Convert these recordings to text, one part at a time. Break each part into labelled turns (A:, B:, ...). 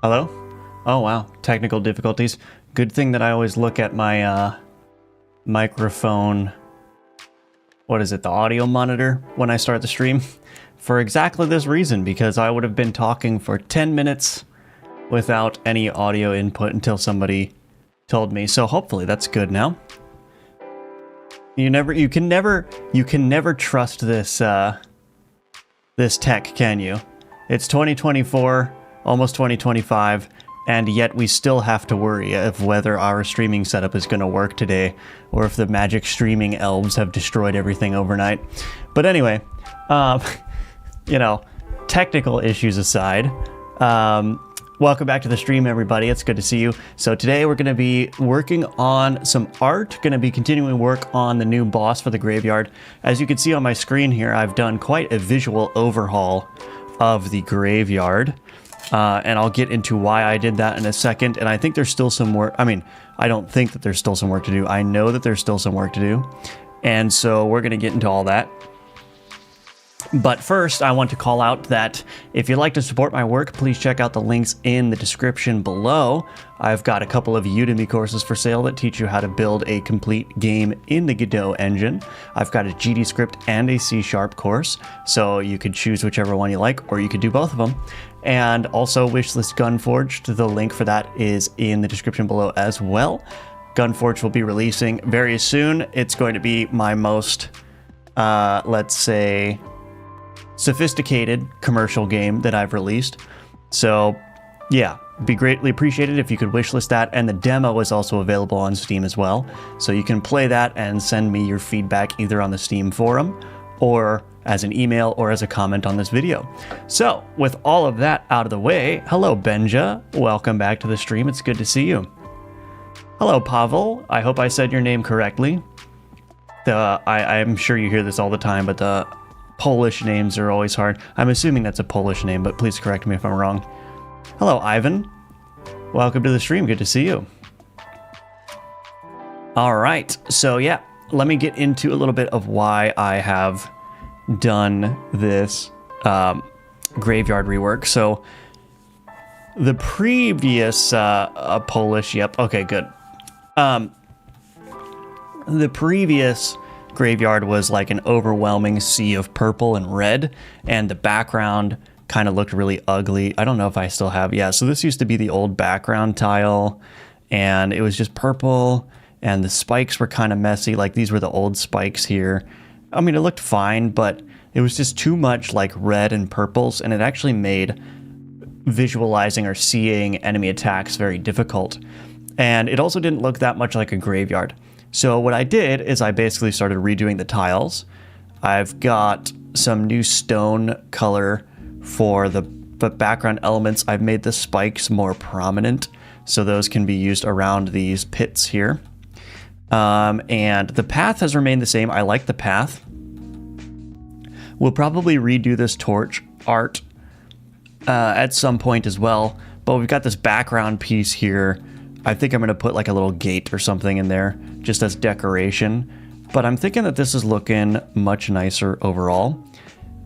A: Hello? Oh wow, technical difficulties. Good thing that I always look at my microphone, what is it, the audio monitor when I start the stream, for exactly this reason, because I would have been talking for 10 minutes without any audio input until somebody told me. So hopefully that's good now. You can never trust this this tech, can you? It's 2024, almost 2025, and yet we still have to worry of whether our streaming setup is going to work today, or if the magic streaming elves have destroyed everything overnight. But anyway, you know, technical issues aside, welcome back to the stream, everybody. It's good to see you. So today we're going to be working on some art, going to be continuing work on the new boss for the graveyard. As you can see on my screen here, I've done quite a visual overhaul of the graveyard. And I'll get into why I did that in a second. And I think there's still some work. I mean, I don't think that there's still some work to do. I know that there's still some work to do. And so we're going to get into all that. But first, I want to call out that if you'd like to support my work, please check out the links in the description below. I've got a couple of Udemy courses for sale that teach you how to build a complete game in the Godot engine. I've got a GD script and a C# course, so you could choose whichever one you like, or you could do both of them. And also Wishlist Gunforged, the link for that is in the description below as well. Gunforged will be releasing very soon. It's going to be my most, let's say, sophisticated commercial game that I've released. So yeah, be greatly appreciated if you could wishlist that, and the demo is also available on Steam as well, so you can play that and send me your feedback either on the Steam forum or as an email or as a comment on this video. So with all of that out of the way, hello Benja, welcome back to the stream. It's good to see you. Hello Pavel, I hope I said your name correctly. I'm sure you hear this all the time, but the Polish names are always hard. I'm assuming that's a Polish name, but please correct me if I'm wrong. Hello, Ivan. Welcome to the stream. Good to see you. All right. So yeah, let me get into a little bit of why I have done this graveyard rework. So the previous Polish, yep. Okay, good. The previous graveyard was like an overwhelming sea of purple and red, and the background kind of looked really ugly. I don't know if I still have, yeah, so this used to be the old background tile, and it was just purple, and the spikes were kind of messy. Like, these were the old spikes here. I mean, it looked fine, but it was just too much like red and purples, and it actually made visualizing or seeing enemy attacks very difficult. And it also didn't look that much like a graveyard. So what I did is I basically started redoing the tiles. I've got some new stone color for the background elements. I've made the spikes more prominent, so those can be used around these pits here. And the path has remained the same. I like the path. We'll probably redo this torch art at some point as well, but we've got this background piece here. I think I'm going to put like a little gate or something in there just as decoration, but I'm thinking that this is looking much nicer overall,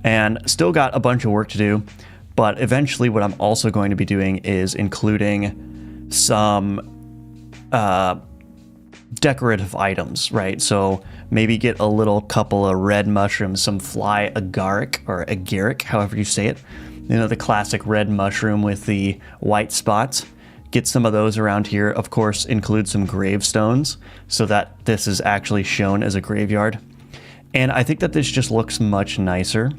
A: and still got a bunch of work to do. But eventually what I'm also going to be doing is including some decorative items, right? So maybe get a little couple of red mushrooms, some fly agaric or agaric, however you say it. You know, the classic red mushroom with the white spots. Get some of those around here. Of course, include some gravestones so that this is actually shown as a graveyard. And I think that this just looks much nicer.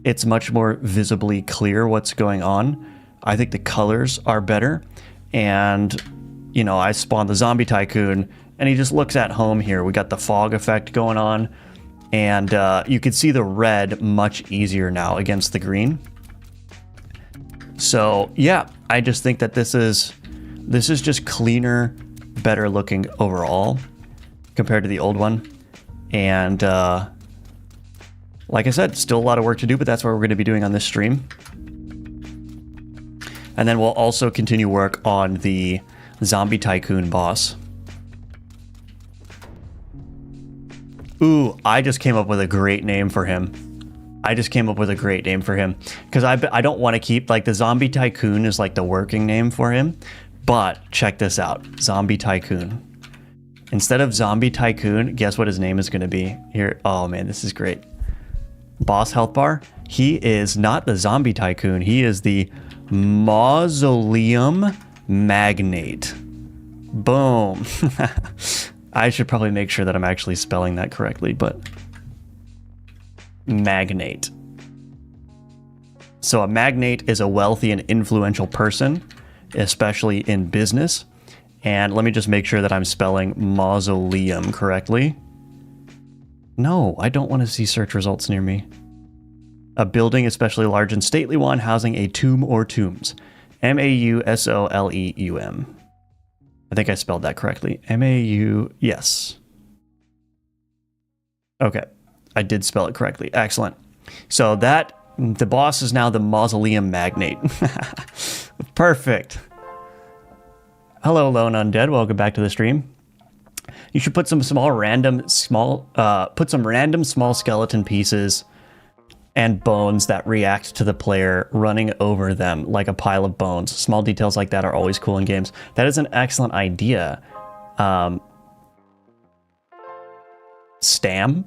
A: It's much more visibly clear what's going on. I think the colors are better. And, you know, I spawned the zombie tycoon and he just looks at home here. We got the fog effect going on, and you can see the red much easier now against the green. So yeah, I just think that this is just cleaner, better looking overall compared to the old one. And like I said, still a lot of work to do, but that's what we're going to be doing on this stream. And then we'll also continue work on the zombie tycoon boss. Ooh, I just came up with a great name for him. Because I don't want to keep, like, the zombie tycoon is like the working name for him. But check this out. Zombie tycoon. Instead of zombie tycoon, guess what his name is going to be? Here. Oh man, this is great. Boss health bar. He is not the zombie tycoon. He is the mausoleum magnate. Boom. I should probably make sure that I'm actually spelling that correctly, but magnate. So a magnate is a wealthy and influential person, especially in business. And let me just make sure that I'm spelling mausoleum correctly. No, I don't want to see search results near me. A building, especially large and stately one, housing a tomb or tombs. M-A-U-S-O-L-E-U-M. I think I spelled that correctly. M-A-U, yes. Okay, I did spell it correctly. Excellent. So the boss is now the mausoleum magnate. Perfect. Hello, Lone Undead. Welcome back to the stream. You should put some random small skeleton pieces and bones that react to the player running over them like a pile of bones. Small details like that are always cool in games. That is an excellent idea. Stam?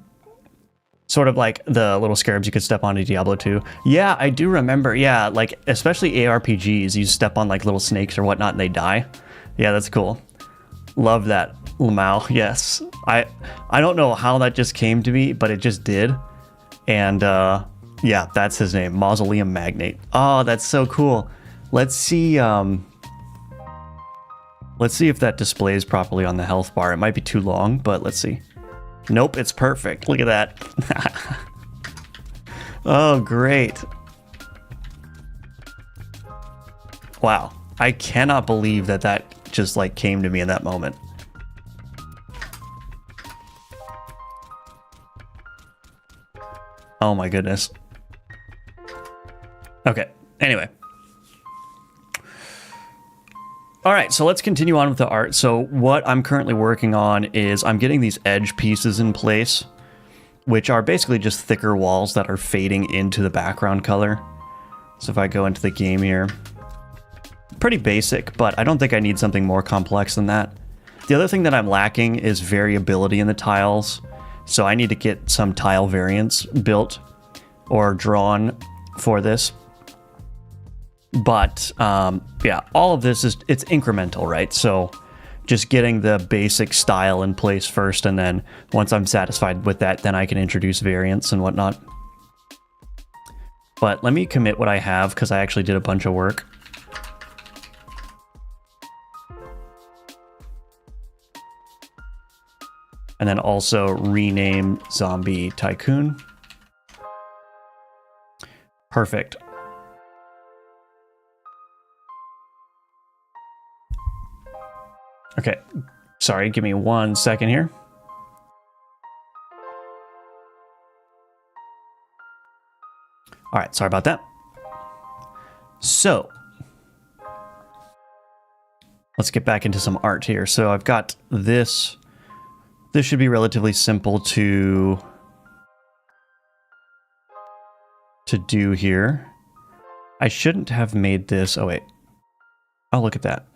A: Sort of like the little scarabs you could step on in Diablo 2. Yeah, I do remember. Yeah, like especially ARPGs, you step on like little snakes or whatnot and they die. Yeah, that's cool. Love that, Lamau. Yes. I don't know how that just came to me, but it just did. And yeah, that's his name, Mausoleum Magnate. Oh, that's so cool. Let's see if that displays properly on the health bar. It might be too long, but let's see. Nope, it's perfect. Look at that. Oh, great. Wow. I cannot believe that just like came to me in that moment. Oh my goodness. Okay, anyway. All right, so let's continue on with the art. So what I'm currently working on is I'm getting these edge pieces in place, which are basically just thicker walls that are fading into the background color. So if I go into the game here, pretty basic, but I don't think I need something more complex than that. The other thing that I'm lacking is variability in the tiles. So I need to get some tile variants built or drawn for this. But yeah, all of this it's incremental, right? So just getting the basic style in place first, and then once I'm satisfied with that, then I can introduce variants and whatnot. But let me commit what I have, because I actually did a bunch of work. And then also rename Zombie Tycoon. Perfect. Okay, sorry, give me 1 second here. All right, sorry about that. So, let's get back into some art here. So I've got this. This should be relatively simple to do here. I shouldn't have made this. Oh, wait. Oh, look at that.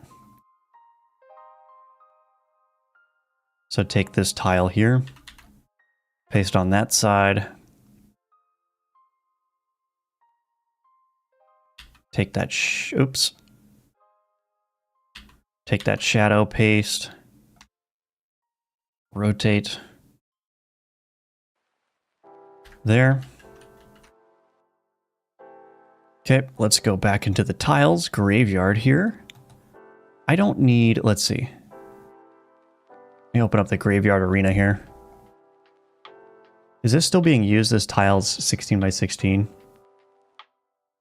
A: So take this tile here, paste on that side. Take that, oops. Take that shadow, paste, rotate. There. Okay, let's go back into the tiles graveyard here. I don't need, let's see. Let me open up the graveyard arena here. Is this still being used as tiles 16 by 16?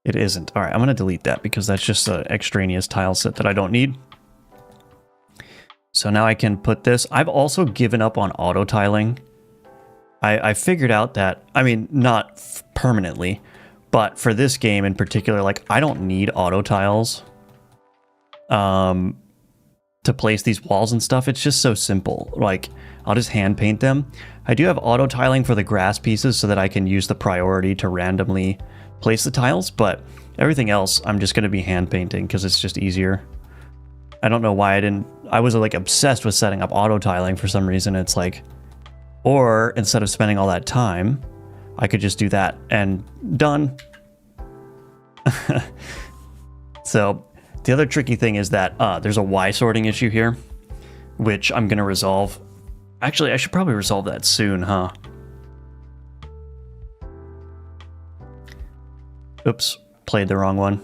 A: It isn't. All right, I'm going to delete that because that's just an extraneous tile set that I don't need. So now I can put this. I've also given up on auto tiling. I figured out that, I mean, not permanently, but for this game in particular, like I don't need auto tiles to place these walls and stuff. It's just so simple. Like I'll just hand paint them. I do have auto tiling for the grass pieces so that I can use the priority to randomly place the tiles, but everything else I'm just going to be hand painting because it's just easier. I don't know why I was like obsessed with setting up auto tiling for some reason. It's like, or instead of spending all that time, I could just do that and done. So the other tricky thing is that there's a Y sorting issue here, which I'm going to resolve. Actually, I should probably resolve that soon, huh? Oops, played the wrong one.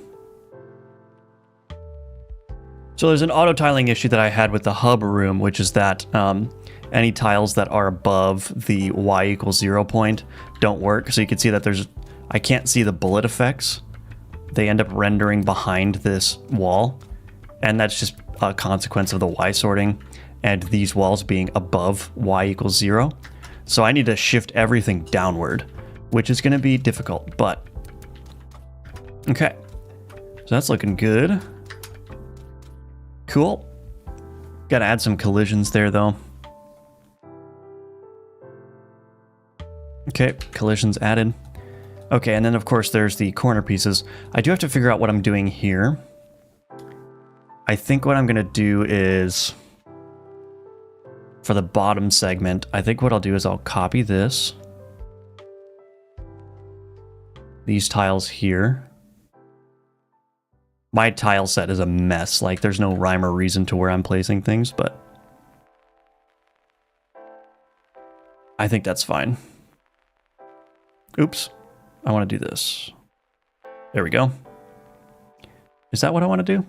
A: So there's an auto tiling issue that I had with the hub room, which is that any tiles that are above the Y equals 0 point don't work. So you can see that I can't see the bullet effects. They end up rendering behind this wall. And that's just a consequence of the Y sorting and these walls being above Y equals 0. So I need to shift everything downward, which is going to be difficult, but okay. So that's looking good. Cool. Got to add some collisions there, though. Okay, collisions added. Okay, and then of course there's the corner pieces. I do have to figure out what I'm doing here. I think what I'm going to do is, for the bottom segment, I think what I'll do is I'll copy this. These tiles here. My tile set is a mess. Like, there's no rhyme or reason to where I'm placing things, but I think that's fine. Oops. I want to do this. There we go. Is that what I want to do?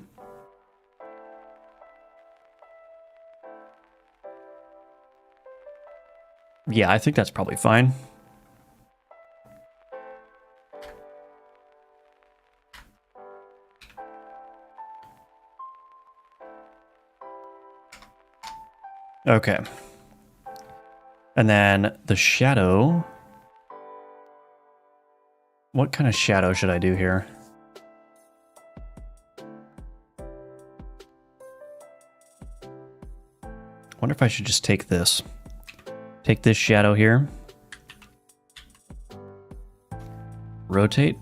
A: Yeah, I think that's probably fine. Okay. And then the shadow. What kind of shadow should I do here? I wonder if I should just take this. Take this shadow here. Rotate.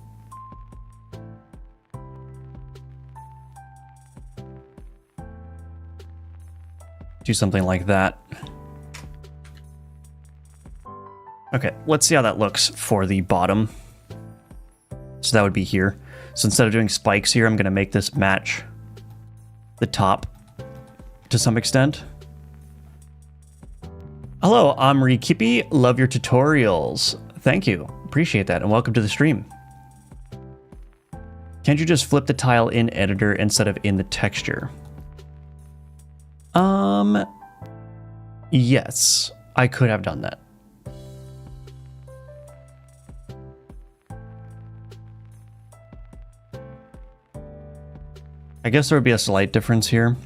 A: Do something like that. Okay, let's see how that looks for the bottom. So that would be here. So instead of doing spikes here, I'm going to make this match the top to some extent. Hello, Omri Kippy. Love your tutorials. Thank you. Appreciate that. And welcome to the stream. Can't you just flip the tile in editor instead of in the texture? Yes, I could have done that. I guess there would be a slight difference here.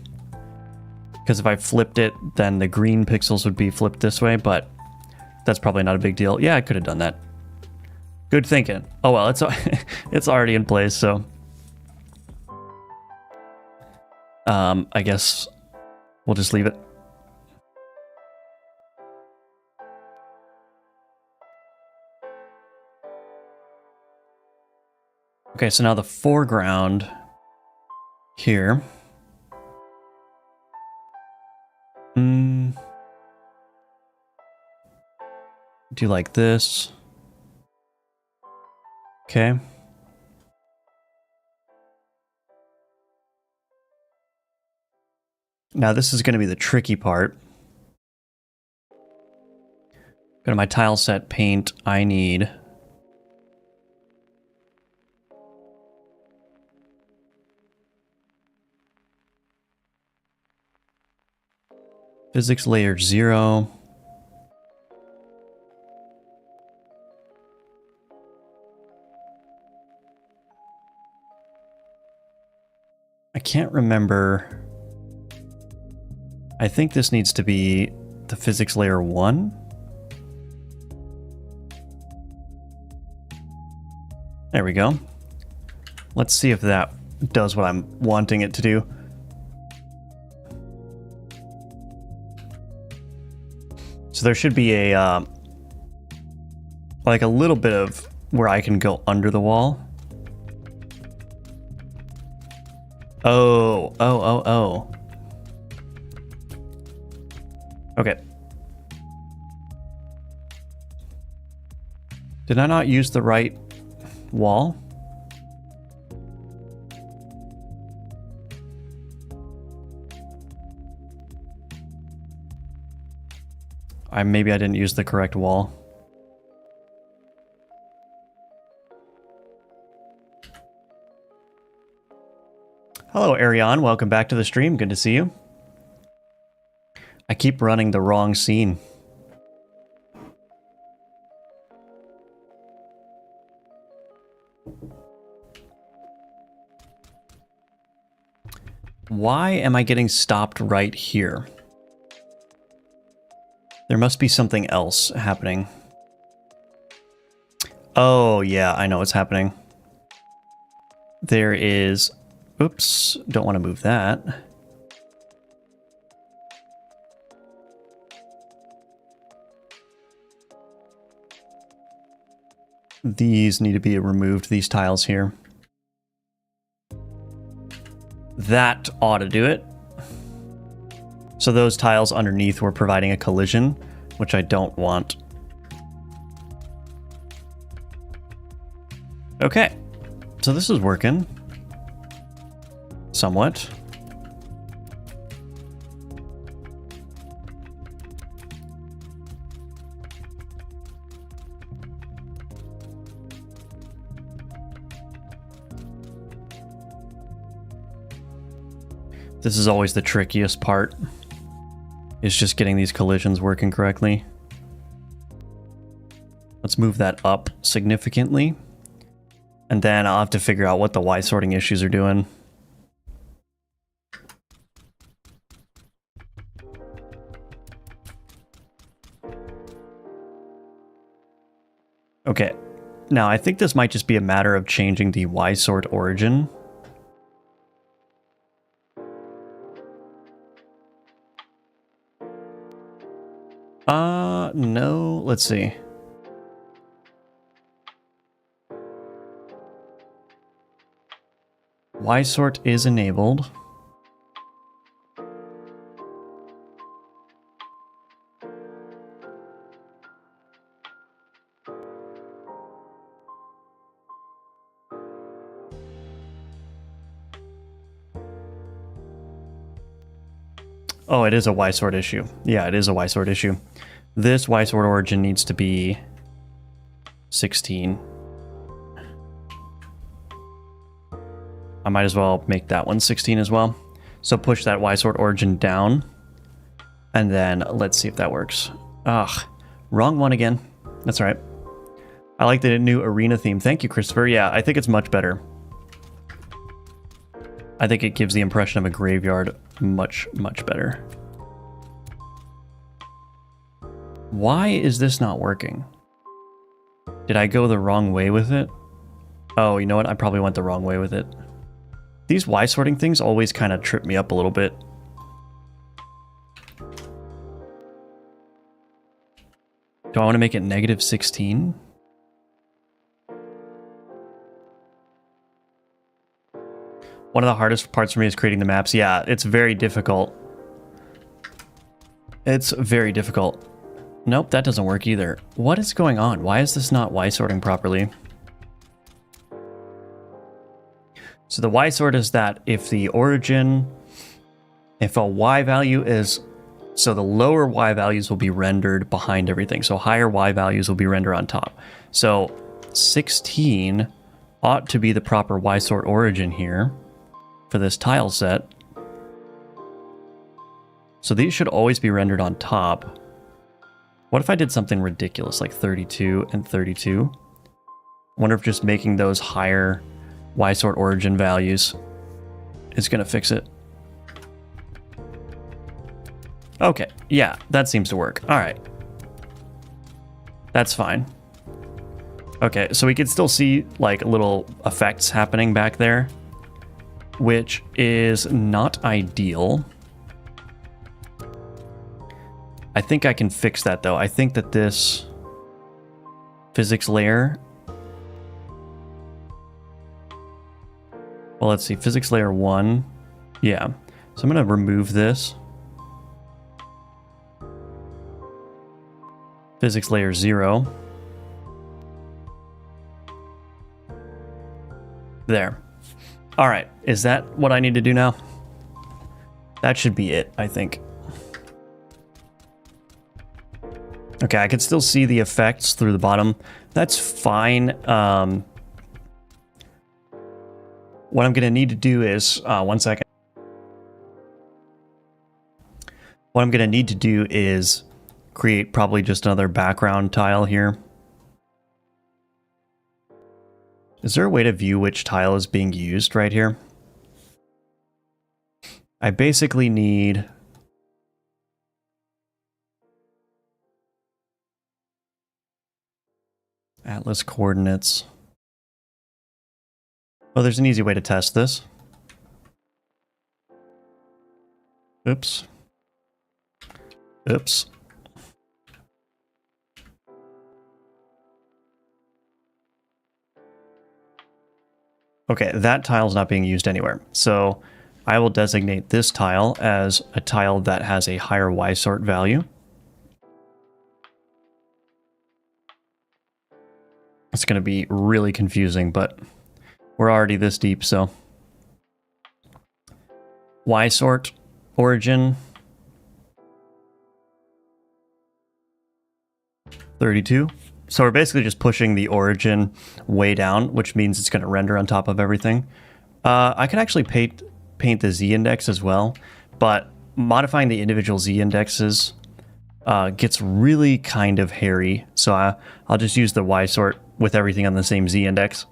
A: Because if I flipped it, then the green pixels would be flipped this way, but that's probably not a big deal. Yeah, I could have done that. Good thinking. Oh well, it's it's already in place, so I guess we'll just leave it. Okay, so now the foreground here. Do like this. Okay. Now this is going to be the tricky part. Go to my tile set paint. I need physics layer 0. I can't remember. I think this needs to be the physics layer 1. There we go. Let's see if that does what I'm wanting it to do. So there should be a like a little bit of where I can go under the wall. Oh. Okay. Did I not use the right wall? Maybe I didn't use the correct wall. Hello, Ariane. Welcome back to the stream. Good to see you. I keep running the wrong scene. Why am I getting stopped right here? There must be something else happening. Oh, yeah, I know what's happening. There is... Oops, don't want to move that. These need to be removed, these tiles here. That ought to do it. So those tiles underneath were providing a collision, which I don't want. Okay, so this is working. Somewhat. This is always the trickiest part, is just getting these collisions working correctly. Let's move that up significantly, and then I'll have to figure out what the Y sorting issues are doing. Okay, now I think this might just be a matter of changing the Y sort origin. No, let's see. Y sort is enabled. Oh, it is a Y sort issue. Yeah, it is a Y sort issue. This Y sort origin needs to be 16. I might as well make that one 16 as well. So push that Y sort origin down. And then let's see if that works. Ugh, wrong one again. That's all right. I like the new arena theme. Thank you, Christopher. Yeah, I think it's much better. I think it gives the impression of a graveyard much, much better. Why is this not working? Did I go the wrong way with it? Oh, you know what? I probably went the wrong way with it. These Y sorting things always kind of trip me up a little bit. Do I want to make it -16? One of the hardest parts for me is creating the maps. Yeah, it's very difficult. It's very difficult. Nope, that doesn't work either. What is going on? Why is this not Y sorting properly? So the Y sort is that if the origin, if a Y value is, so the lower Y values will be rendered behind everything. So higher Y values will be rendered on top. So 16 ought to be the proper Y sort origin here for this tile set. So these should always be rendered on top. What if I did something ridiculous like 32 and 32? I wonder if just making those higher Y sort origin values is going to fix it. Okay, yeah, that seems to work. All right. That's fine. Okay, so we can still see like little effects happening back there, which is not ideal. I think I can fix that though. I think that this physics layer, well, let's see, physics layer 1. Yeah, so I'm going to remove this. Physics layer 0. There. All right, is that what I need to do now? That should be it, I think. Okay, I can still see the effects through the bottom. That's fine. What I'm going to need to do is, one second. What I'm going to need to do is create probably just another background tile here. Is there a way to view which tile is being used right here? I basically need atlas coordinates. Oh, there's an easy way to test this. Oops. Oops. Okay, that tile's not being used anywhere. So I will designate this tile as a tile that has a higher Y sort value. It's going to be really confusing, but we're already this deep, so. Y sort origin 32. So we're basically just pushing the origin way down, which means it's going to render on top of everything. I could actually paint the Z index as well, but modifying the individual Z indexes gets really kind of hairy. So I'll just use the Y sort with everything on the same Z index.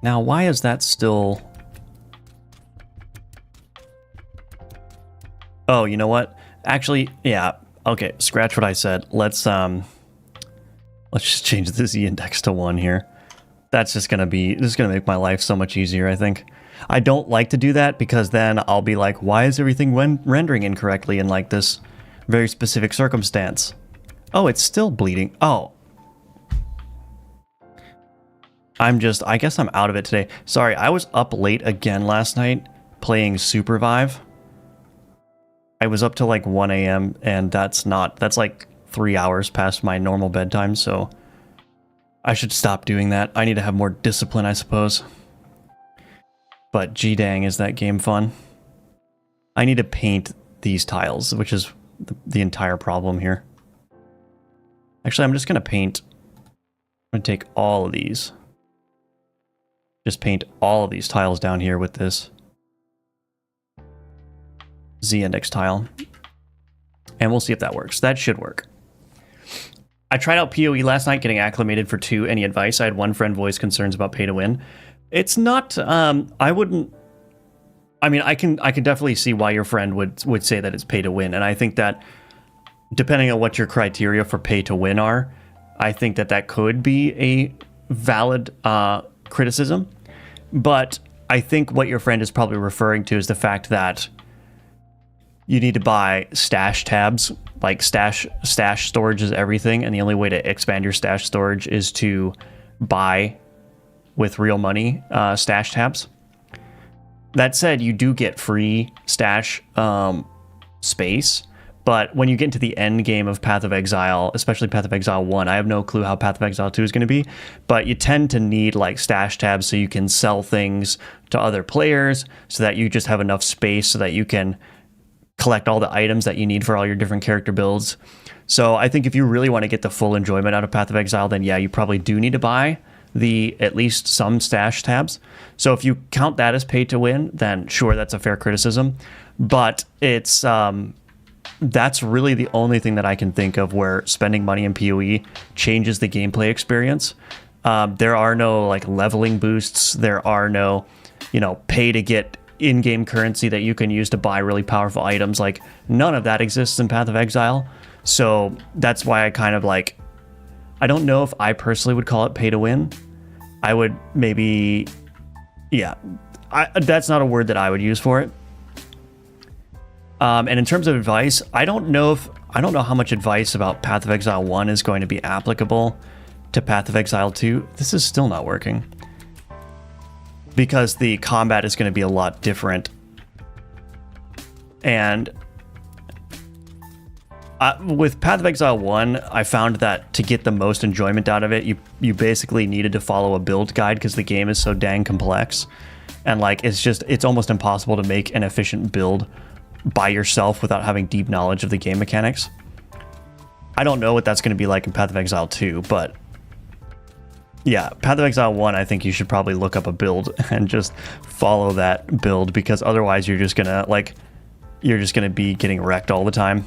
A: Now, why is that still... Oh, you know what? Actually, yeah. Okay, scratch what I said. Let's just change the Z index to 1 here. That's just gonna be, this is gonna make my life so much easier, I think. I don't like to do that because then I'll be like, why is everything rendering incorrectly in like this very specific circumstance? Oh, it's still bleeding. Oh. I guess I'm out of it today. Sorry, I was up late again last night playing Supervive. I was up till like 1 a.m. and that's like 3 hours past my normal bedtime, so I should stop doing that. I need to have more discipline, I suppose. But gee dang, is that game fun. I need to paint these tiles, which is the entire problem here. Actually, I'm just going to paint... I'm going to take all of these. Just paint all of these tiles down here with this Z index tile. And we'll see if that works. That should work. I tried out PoE last night, getting acclimated for 2. Any advice? I had one friend voice concerns about pay to win. It's not. I wouldn't. I mean, I can definitely see why your friend would say that it's pay to win, and I think that depending on what your criteria for pay to win are, I think that could be a valid criticism. But I think what your friend is probably referring to is the fact that you need to buy stash tabs. Like stash storage is everything, and the only way to expand your stash storage is to buy with real money stash tabs. That said, you do get free stash space, but when you get into the end game of Path of Exile, especially Path of Exile 1, I have no clue how Path of Exile 2 is going to be, but you tend to need like stash tabs so you can sell things to other players, so that you just have enough space so that you can collect all the items that you need for all your different character builds. So I think if you really want to get the full enjoyment out of Path of Exile, then yeah, you probably do need to buy at least some stash tabs. So if you count that as pay to win, then sure, that's a fair criticism. But it's that's really the only thing that I can think of where spending money in PoE changes the gameplay experience. There are no like leveling boosts. There are no, pay to get in-game currency that you can use to buy really powerful items. Like none of that exists in Path of Exile. So that's why I kind of like, I don't know if I personally would call it pay to win. I would maybe, yeah, that's not a word that I would use for it. And in terms of advice, I don't know how much advice about Path of Exile 1 is going to be applicable to Path of Exile 2. This is still not working, because the combat is going to be a lot different. And with Path of Exile 1, I found that to get the most enjoyment out of it, you basically needed to follow a build guide, because the game is so dang complex. And like, it's almost impossible to make an efficient build by yourself without having deep knowledge of the game mechanics. I don't know what that's going to be like in Path of Exile 2, but yeah, Path of Exile 1, I think you should probably look up a build and just follow that build, because otherwise you're just gonna be getting wrecked all the time.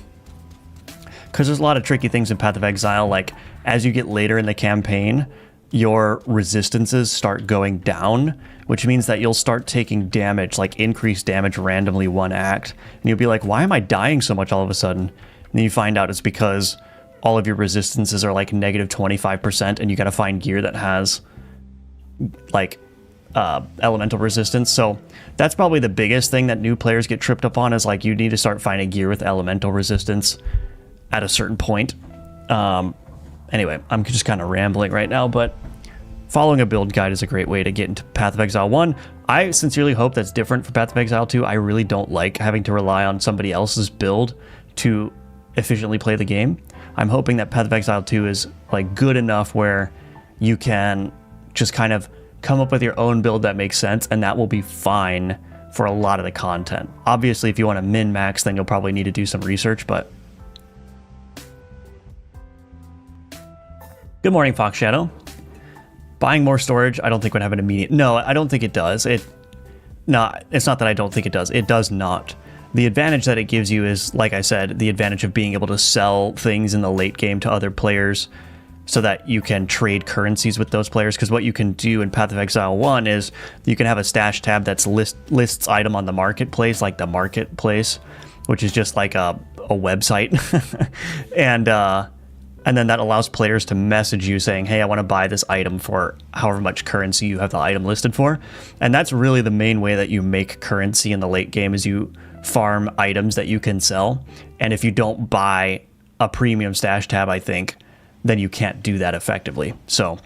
A: Because there's a lot of tricky things in Path of Exile, like as you get later in the campaign, your resistances start going down, which means that you'll start taking damage, like increased damage randomly one act, and you'll be like, why am I dying so much all of a sudden? And then you find out it's because all of your resistances are like negative 25%, and you got to find gear that has like elemental resistance. So that's probably the biggest thing that new players get tripped up on, is like you need to start finding gear with elemental resistance at a certain point. Anyway, I'm just kind of rambling right now, but following a build guide is a great way to get into Path of Exile 1. I sincerely hope that's different for Path of Exile 2. I really don't like having to rely on somebody else's build to efficiently play the game. I'm hoping that Path of Exile 2 is like good enough where you can just kind of come up with your own build that makes sense, and that will be fine for a lot of the content. Obviously, if you want to min-max, then you'll probably need to do some research, but good morning, Fox Shadow. Buying more storage, I don't think would have an immediate... No, I don't think it does. No, it's not that I don't think it does. It does not. The advantage that it gives you is, like I said, the advantage of being able to sell things in the late game to other players so that you can trade currencies with those players. Because what you can do in Path of Exile 1 is you can have a stash tab that's lists item on the marketplace, like the marketplace, which is just like a website. And then that allows players to message you saying, hey, I want to buy this item for however much currency you have the item listed for. And that's really the main way that you make currency in the late game, is you farm items that you can sell. And if you don't buy a premium stash tab, I think, then you can't do that effectively. So,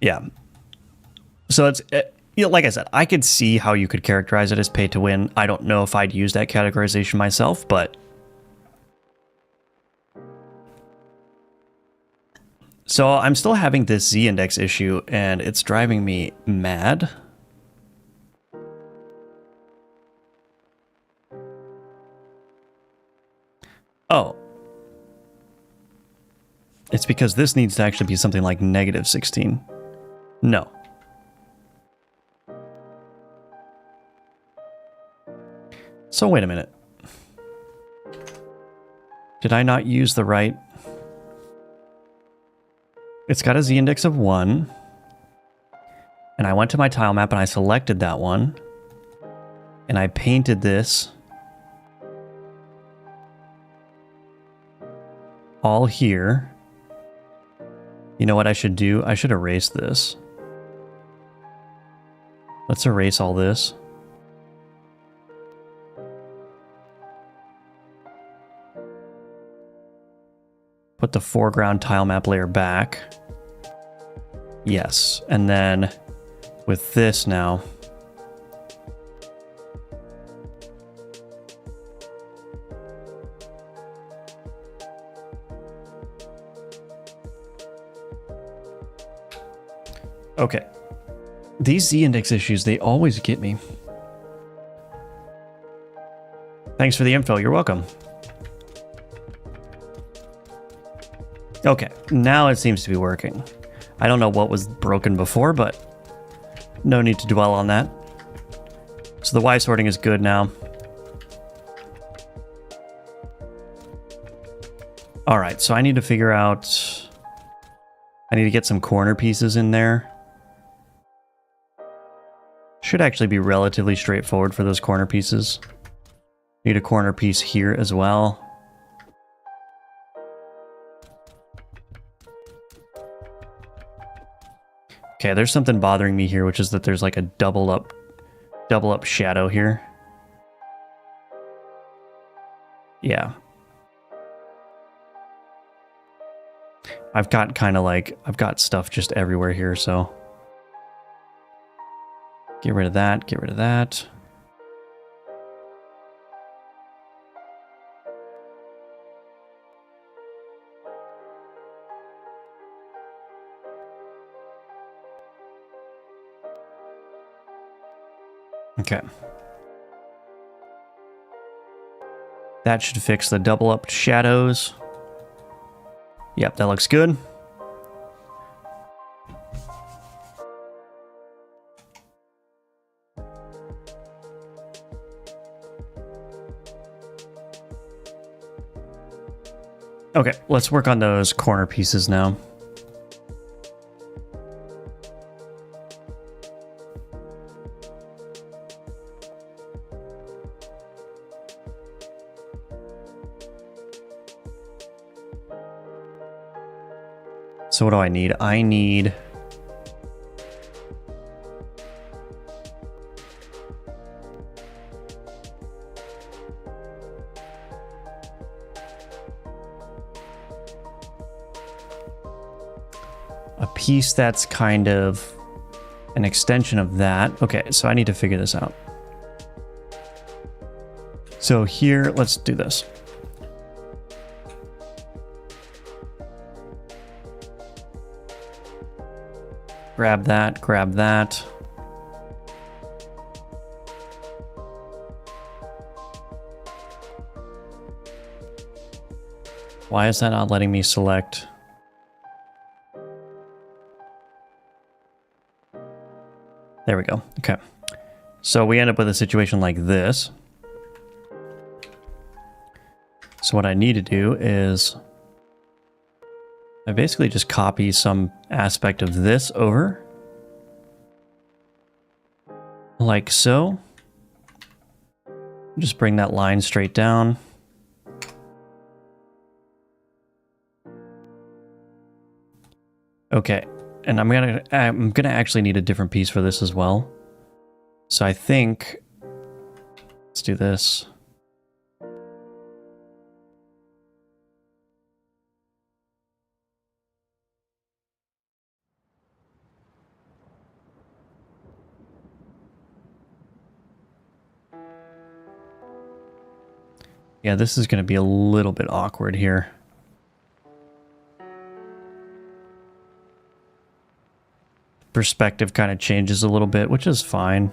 A: yeah. So it's, like I said, I could see how you could characterize it as pay to win. I don't know if I'd use that categorization myself, but... So I'm still having this z-index issue, and it's driving me mad. Oh. It's because this needs to actually be something like negative 16. No. So wait a minute. Did I not use the right... It's got a z-index of 1. And I went to my tile map and I selected that one. And I painted this all here. You know what I should do? I should erase this. Let's erase all this. Put the foreground tile map layer back. Yes, and then with this now. Okay. These z-index issues, they always get me. Thanks for the info, you're welcome. Okay, now it seems to be working. I don't know what was broken before, but no need to dwell on that. So the Y sorting is good now. All right, so I need to figure out... I need to get some corner pieces in there. Should actually be relatively straightforward for those corner pieces. Need a corner piece here as well. Okay, there's something bothering me here, which is that there's like a double up shadow here. Yeah. I've got I've got stuff just everywhere here, so. Get rid of that, get rid of that. Okay. That should fix the double up shadows. Yep, that looks good. Okay, let's work on those corner pieces now. So what do I need? I need... a piece that's kind of an extension of that. Okay, so I need to figure this out. So here, let's do this. Grab that, grab that. Why is that not letting me select? There we go. Okay. So we end up with a situation like this. So what I need to do is I basically just copy some aspect of this over. Like so. Just bring that line straight down. Okay. And I'm gonna actually need a different piece for this as well. So I think let's do this. Yeah, this is going to be a little bit awkward here. Perspective kind of changes a little bit, which is fine.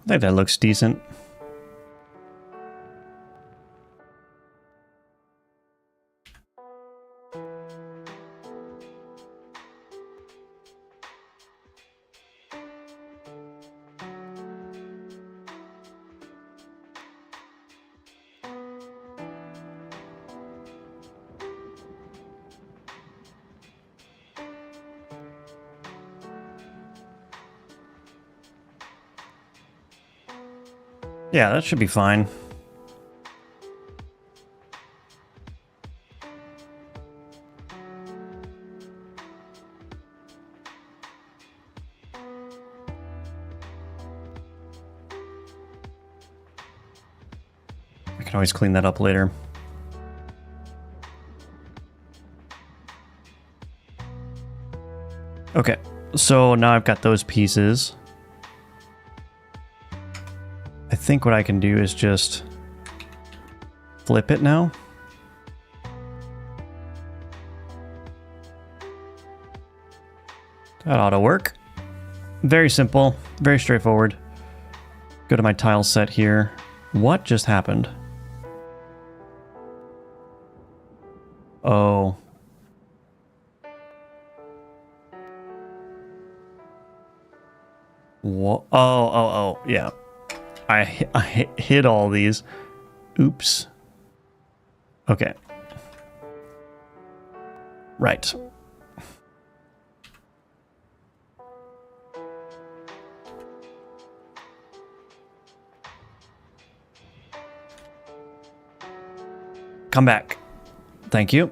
A: think that looks decent. Yeah, that should be fine. I can always clean that up later. Okay, so now I've got those pieces. I think what I can do is just flip it now. That ought to work. Very simple, very straightforward. Go to my tile set here. What just happened? Oh. What? Oh, yeah. I hit all these. Oops. Okay. Right. Come back. Thank you.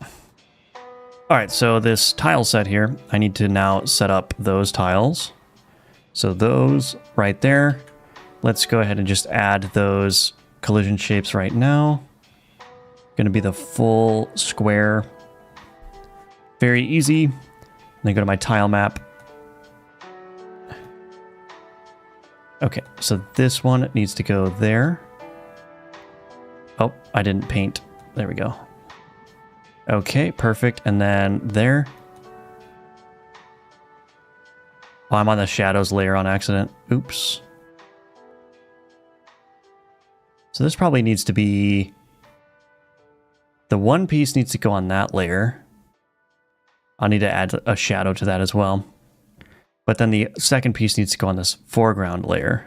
A: All right, so this tile set here, I need to now set up those tiles. So those right there. Let's go ahead and just add those collision shapes right now. Going to be the full square. Very easy. Then go to my tile map. Okay, so this one needs to go there. Oh, I didn't paint. There we go. Okay, perfect. And then there. Oh, I'm on the shadows layer on accident. Oops. So this probably needs to be... The one piece needs to go on that layer. I'll need to add a shadow to that as well. But then the second piece needs to go on this foreground layer.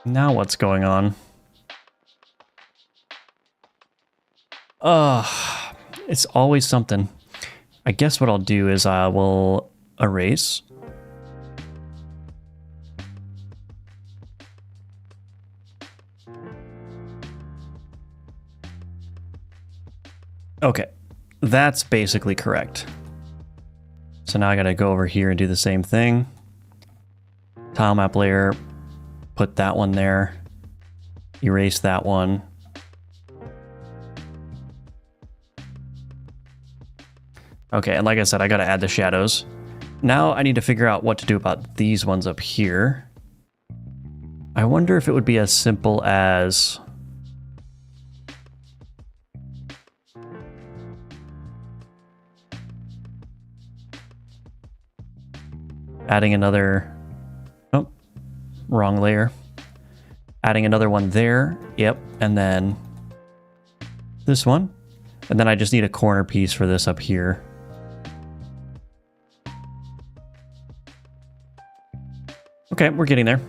A: Now what's going on? It's always something. I guess what I'll do is I will erase. Okay, that's basically correct. So now I gotta go over here and do the same thing. Tile map layer, put that one there, erase that one. Okay, and like I said, I gotta add the shadows. Now I need to figure out what to do about these ones up here. I wonder if it would be as simple as... adding another... Oh, wrong layer. Adding another one there. Yep, and then this one. And then I just need a corner piece for this up here. Okay, we're getting there.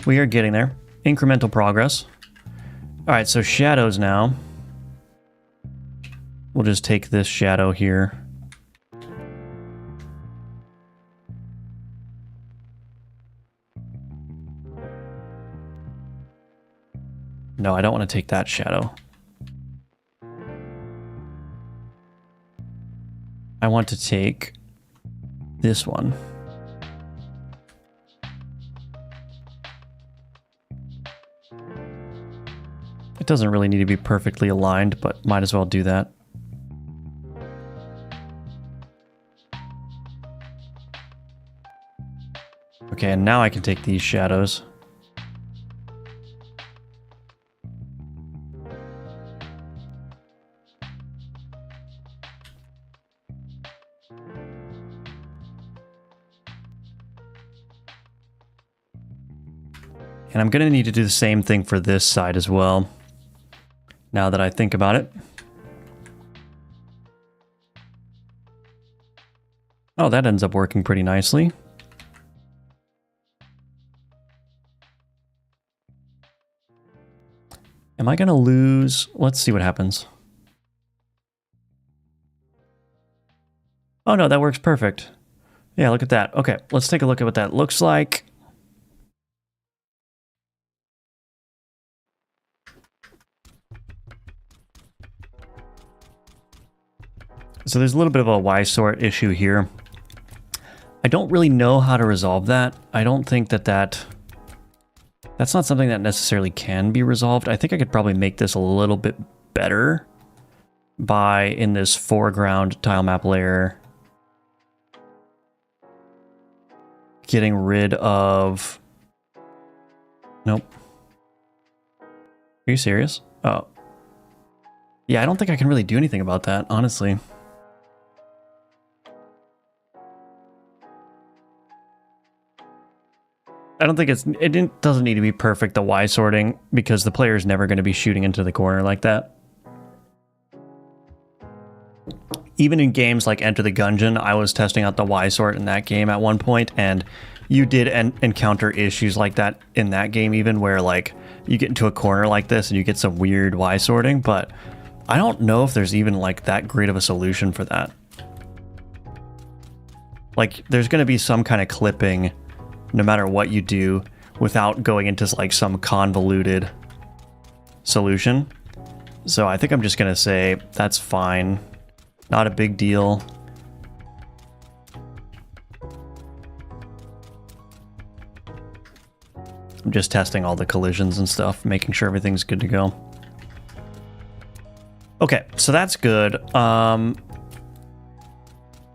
A: We are getting there. Incremental progress. All right, so shadows now. We'll just take this shadow here. No, I don't want to take that shadow. I want to take this one. It doesn't really need to be perfectly aligned, but might as well do that. Okay, and now I can take these shadows. And I'm going to need to do the same thing for this side as well, now that I think about it. Oh, that ends up working pretty nicely. Am I going to lose? Let's see what happens. Oh no, that works perfect. Yeah, look at that. Okay, let's take a look at what that looks like. So there's a little bit of a Y-sort issue here. I don't really know how to resolve that. I don't think that's not something that necessarily can be resolved. I think I could probably make this a little bit better by, in this foreground tile map layer, getting rid of... Nope. Are you serious? Oh. Yeah, I don't think I can really do anything about that, honestly. I don't think it doesn't need to be perfect, the Y sorting, because the player is never going to be shooting into the corner like that. Even in games like Enter the Gungeon, I was testing out the Y sort in that game at one point, and you did encounter issues like that in that game, even where like you get into a corner like this and you get some weird Y sorting, but I don't know if there's even like that great of a solution for that. Like there's going to be some kind of clipping no matter what you do without going into like some convoluted solution. So I think I'm just going to say that's fine. Not a big deal. I'm just testing all the collisions and stuff, making sure everything's good to go. Okay, so that's good.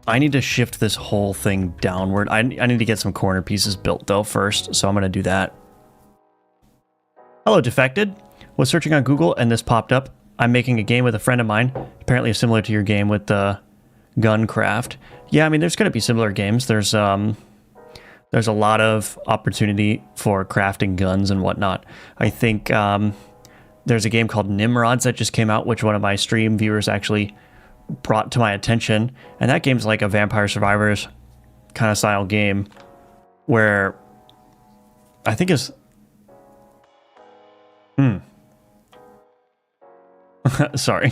A: I need to shift this whole thing downward. I need to get some corner pieces built though first, so I'm going to do that. Hello, Defected. Was searching on Google and this popped up. I'm making a game with a friend of mine, apparently similar to your game with the gun craft. Yeah, I mean, there's going to be similar games. There's a lot of opportunity for crafting guns and whatnot. I think there's a game called Nimrods that just came out, which one of my stream viewers actually brought to my attention, and that game's like a Vampire Survivors kind of style game where I think is sorry,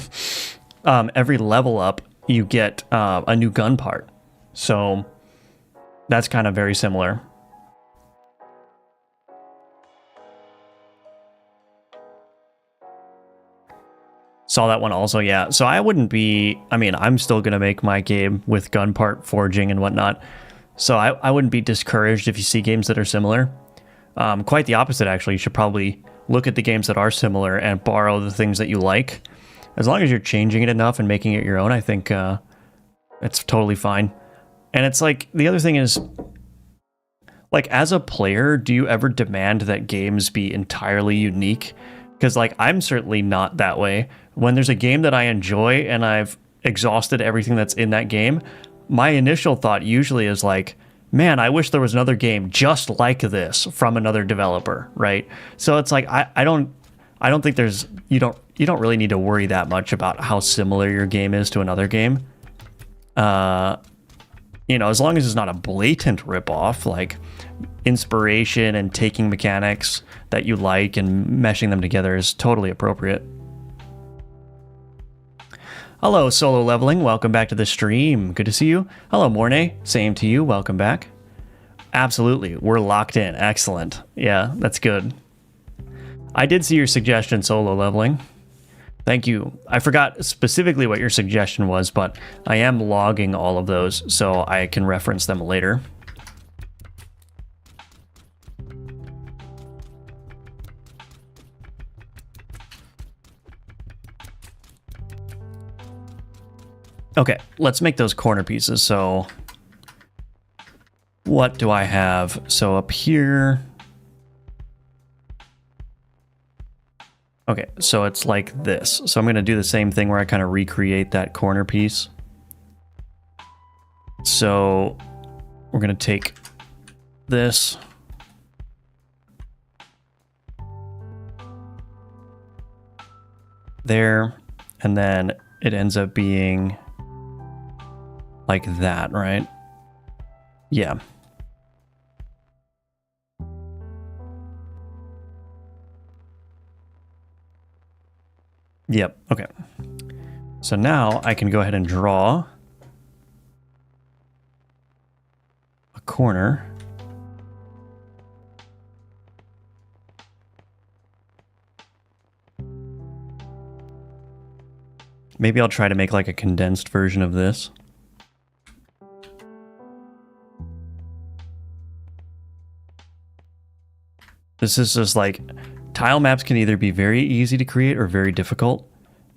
A: every level up you get a new gun part, so that's kind of very similar. Saw that one also, yeah. So I wouldn't be... I mean, I'm still going to make my game with gun part forging and whatnot. So I wouldn't be discouraged if you see games that are similar. Quite the opposite, actually. You should probably look at the games that are similar and borrow the things that you like. As long as you're changing it enough and making it your own, I think it's totally fine. And it's like... The other thing is... Like, as a player, do you ever demand that games be entirely unique? Because, like, I'm certainly not that way. When there's a game that I enjoy and I've exhausted everything that's in that game, my initial thought usually is like, man, I wish there was another game just like this from another developer, right? So it's like, I don't think there's, you don't really need to worry that much about how similar your game is to another game. You know, as long as it's not a blatant ripoff, like inspiration and taking mechanics that you like and meshing them together is totally appropriate. Hello, Solo Leveling. Welcome back to the stream. Good to see you. Hello, Mornay. Same to you. Welcome back. Absolutely. We're locked in. Excellent. Yeah, that's good. I did see your suggestion, Solo Leveling. Thank you. I forgot specifically what your suggestion was, but I am logging all of those so I can reference them later. Okay, let's make those corner pieces. So 1, what do I have? So up here. Okay, so it's like this. So I'm going to do the same thing where I kind of recreate that corner piece. So we're going to take this. There, and then it ends up being like that, right? Yeah. Yep, okay. So now I can go ahead and draw a corner. Maybe I'll try to make like a condensed version of this. This is just like, tile maps can either be very easy to create or very difficult,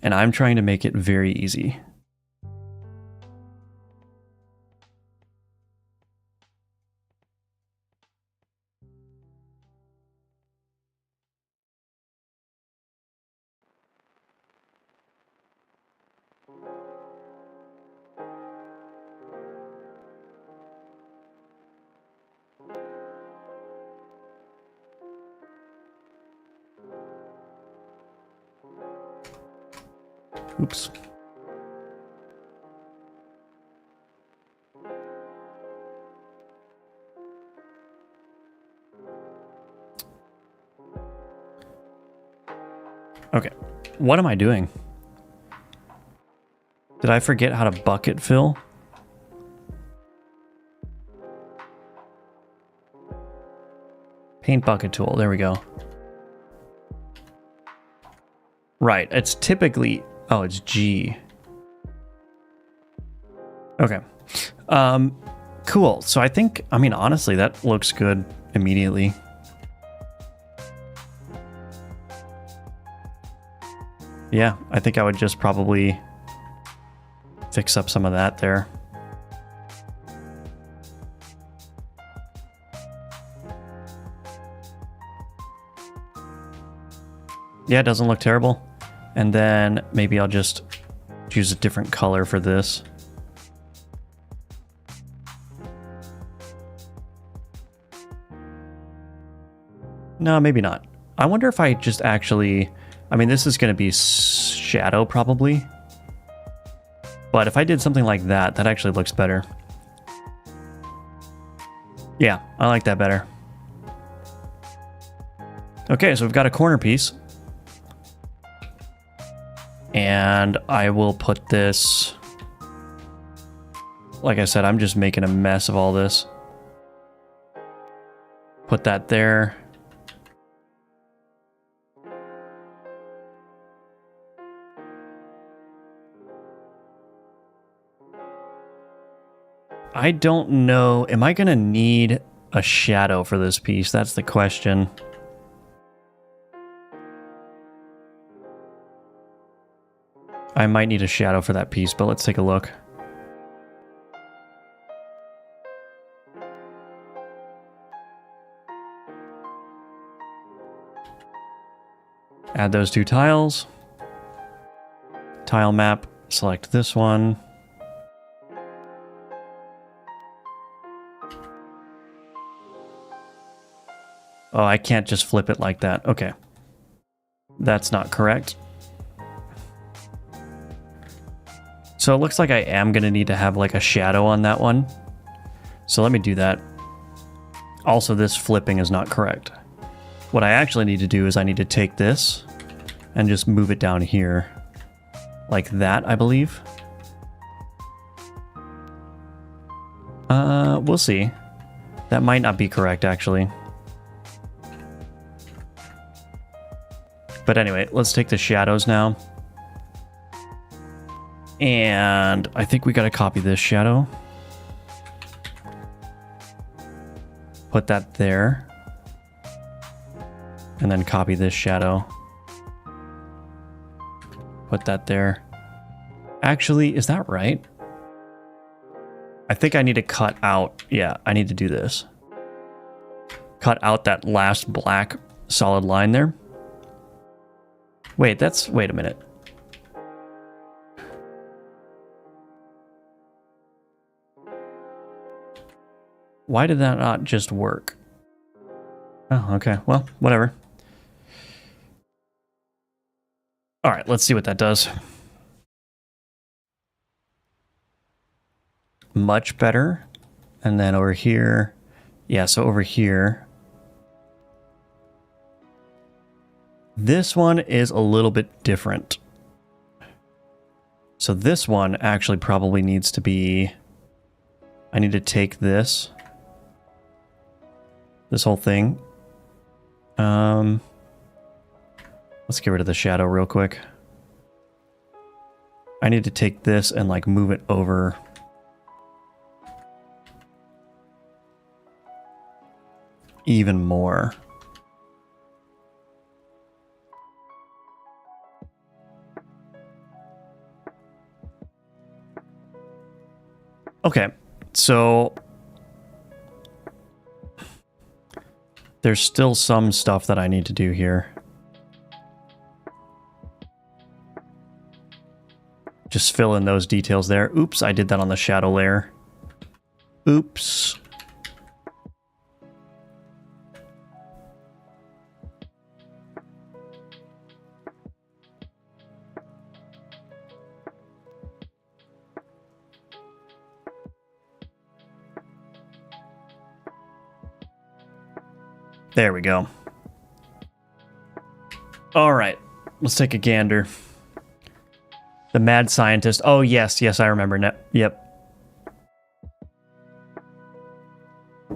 A: and I'm trying to make it very easy. Oops. Okay, what am I doing? Did I forget how to bucket fill? Paint bucket tool, there we go. Right, it's typically, oh, it's G. Okay. Cool. So I think, I mean, honestly, that looks good immediately. Yeah, I think I would just probably fix up some of that there. Yeah, it doesn't look terrible. And then maybe I'll just choose a different color for this. No, maybe not. I wonder if I just actually, I mean, this is going to be shadow probably. But if I did something like that, that actually looks better. Yeah, I like that better. Okay, so we've got a corner piece. And I will put this, like I said, I'm just making a mess of all this. Put that there. I don't know, am I gonna need a shadow for this piece? That's the question. I might need a shadow for that piece, but let's take a look. Add those two tiles. Tile map, select this one. Oh, I can't just flip it like that. Okay. That's not correct. So it looks like I am going to need to have like a shadow on that one. So let me do that. Also, this flipping is not correct. What I actually need to do is I need to take this and just move it down here. Like that, I believe. We'll see. That might not be correct, actually. But anyway, let's take the shadows now. And I think we got to copy this shadow. Put that there. And then copy this shadow. Put that there. Actually, is that right? I think I need to cut out, yeah, I need to do this. Cut out that last black solid line there. Wait, wait a minute. Why did that not just work? Oh, okay, well, whatever. All right, let's see what that does. Much better. And then over here, yeah, so over here, this one is a little bit different. So this one actually probably needs to be, I need to take this whole thing. Let's get rid of the shadow real quick. I need to take this and like move it over. Even more. Okay, so there's still some stuff that I need to do here. Just fill in those details there. Oops, I did that on the shadow layer. Oops. There we go. All right, let's take a gander. The mad scientist. Oh, yes, I remember now. Yep.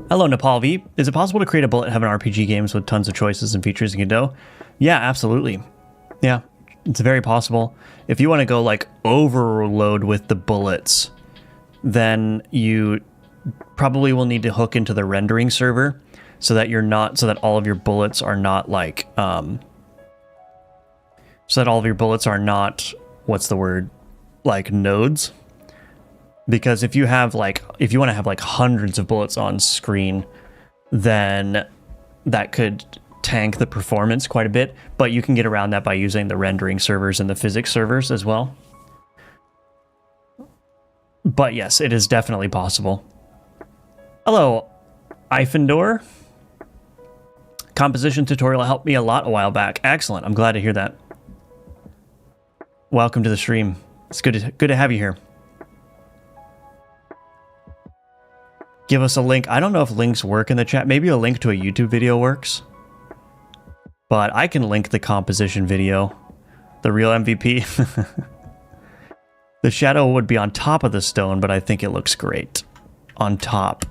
A: Hello, Nepal V. Is it possible to create a bullet heaven RPG games with tons of choices and features in Godot? Yeah, absolutely. Yeah, it's very possible. If you want to go like overload with the bullets, then you probably will need to hook into the rendering server so that you're not, so that all of your bullets are not like, what's the word? Like nodes. Because if you have like, if you want to have like hundreds of bullets on screen, then that could tank the performance quite a bit, but you can get around that by using the rendering servers and the physics servers as well. But yes, it is definitely possible. Hello, Eifendor. Composition tutorial helped me a lot a while back. Excellent. I'm glad to hear that. Welcome to the stream. It's good to have you here. Give us a link. I don't know if links work in the chat. Maybe a link to a YouTube video works. But I can link the composition video. The real MVP. The shadow would be on top of the stone, but I think it looks great. On top.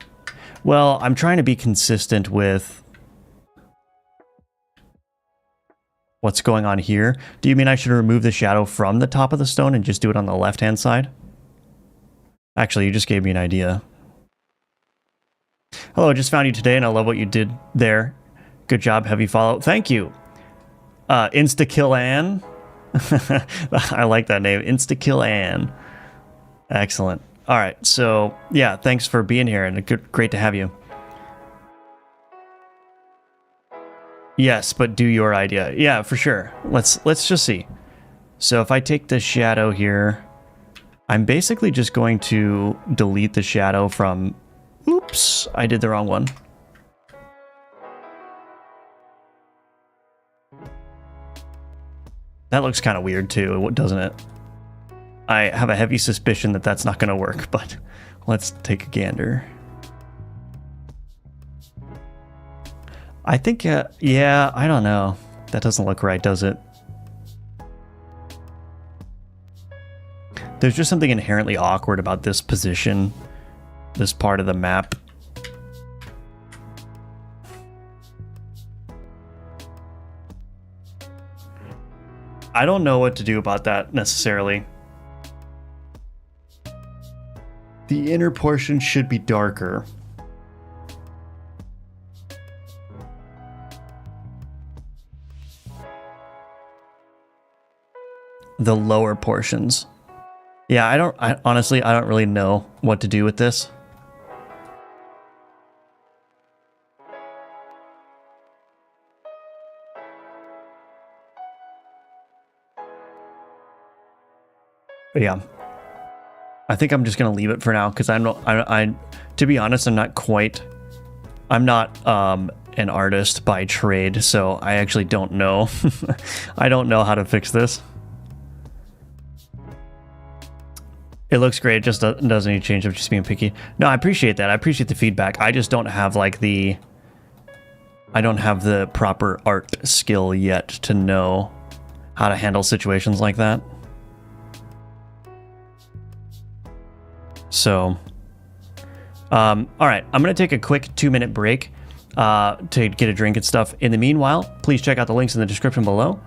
A: Well, I'm trying to be consistent with what's going on here. Do you mean I should remove the shadow from the top of the stone and just do it on the left-hand side? Actually, you just gave me an idea. Hello, I just found you today and I love what you did there. Good job, heavy follow. Thank you. Insta-kill-Ann. I like that name. Insta-kill-Ann. Excellent. All right, so yeah, thanks for being here and great to have you. Yes, but do your idea. Yeah, for sure. Let's just see. So if I take the shadow here, I'm basically just going to delete the shadow from... Oops, I did the wrong one. That looks kind of weird too, doesn't it? I have a heavy suspicion that that's not going to work, but let's take a gander. I think, yeah, I don't know. That doesn't look right, does it? There's just something inherently awkward about this position, this part of the map. I don't know what to do about that necessarily. The inner portion should be darker. The lower portions. Yeah, honestly, I don't really know what to do with this. yeah, I think I'm just gonna leave it for now because I'm not. To be honest, I'm not an artist by trade, so I actually don't know. I don't know how to fix this. It looks great, it just doesn't need to change. I'm just being picky. No, I appreciate that. I appreciate the feedback. I just don't have like I don't have the proper art skill yet to know how to handle situations like that. So, all right, I'm gonna take a quick 2-minute break to get a drink and stuff. In the meanwhile, please check out the links in the description below,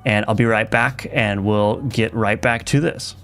A: and I'll be right back, and we'll get right back to this.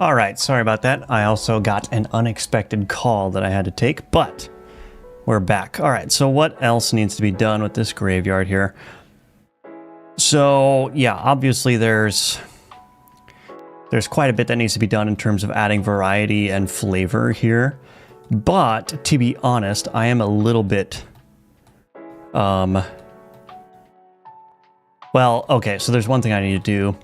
A: All right, sorry about that. I also got an unexpected call that I had to take, but we're back. All right, so what else needs to be done with this graveyard here? So yeah, obviously there's quite a bit that needs to be done in terms of adding variety and flavor here. But to be honest, I am a little bit, well, okay, so there's one thing I need to do,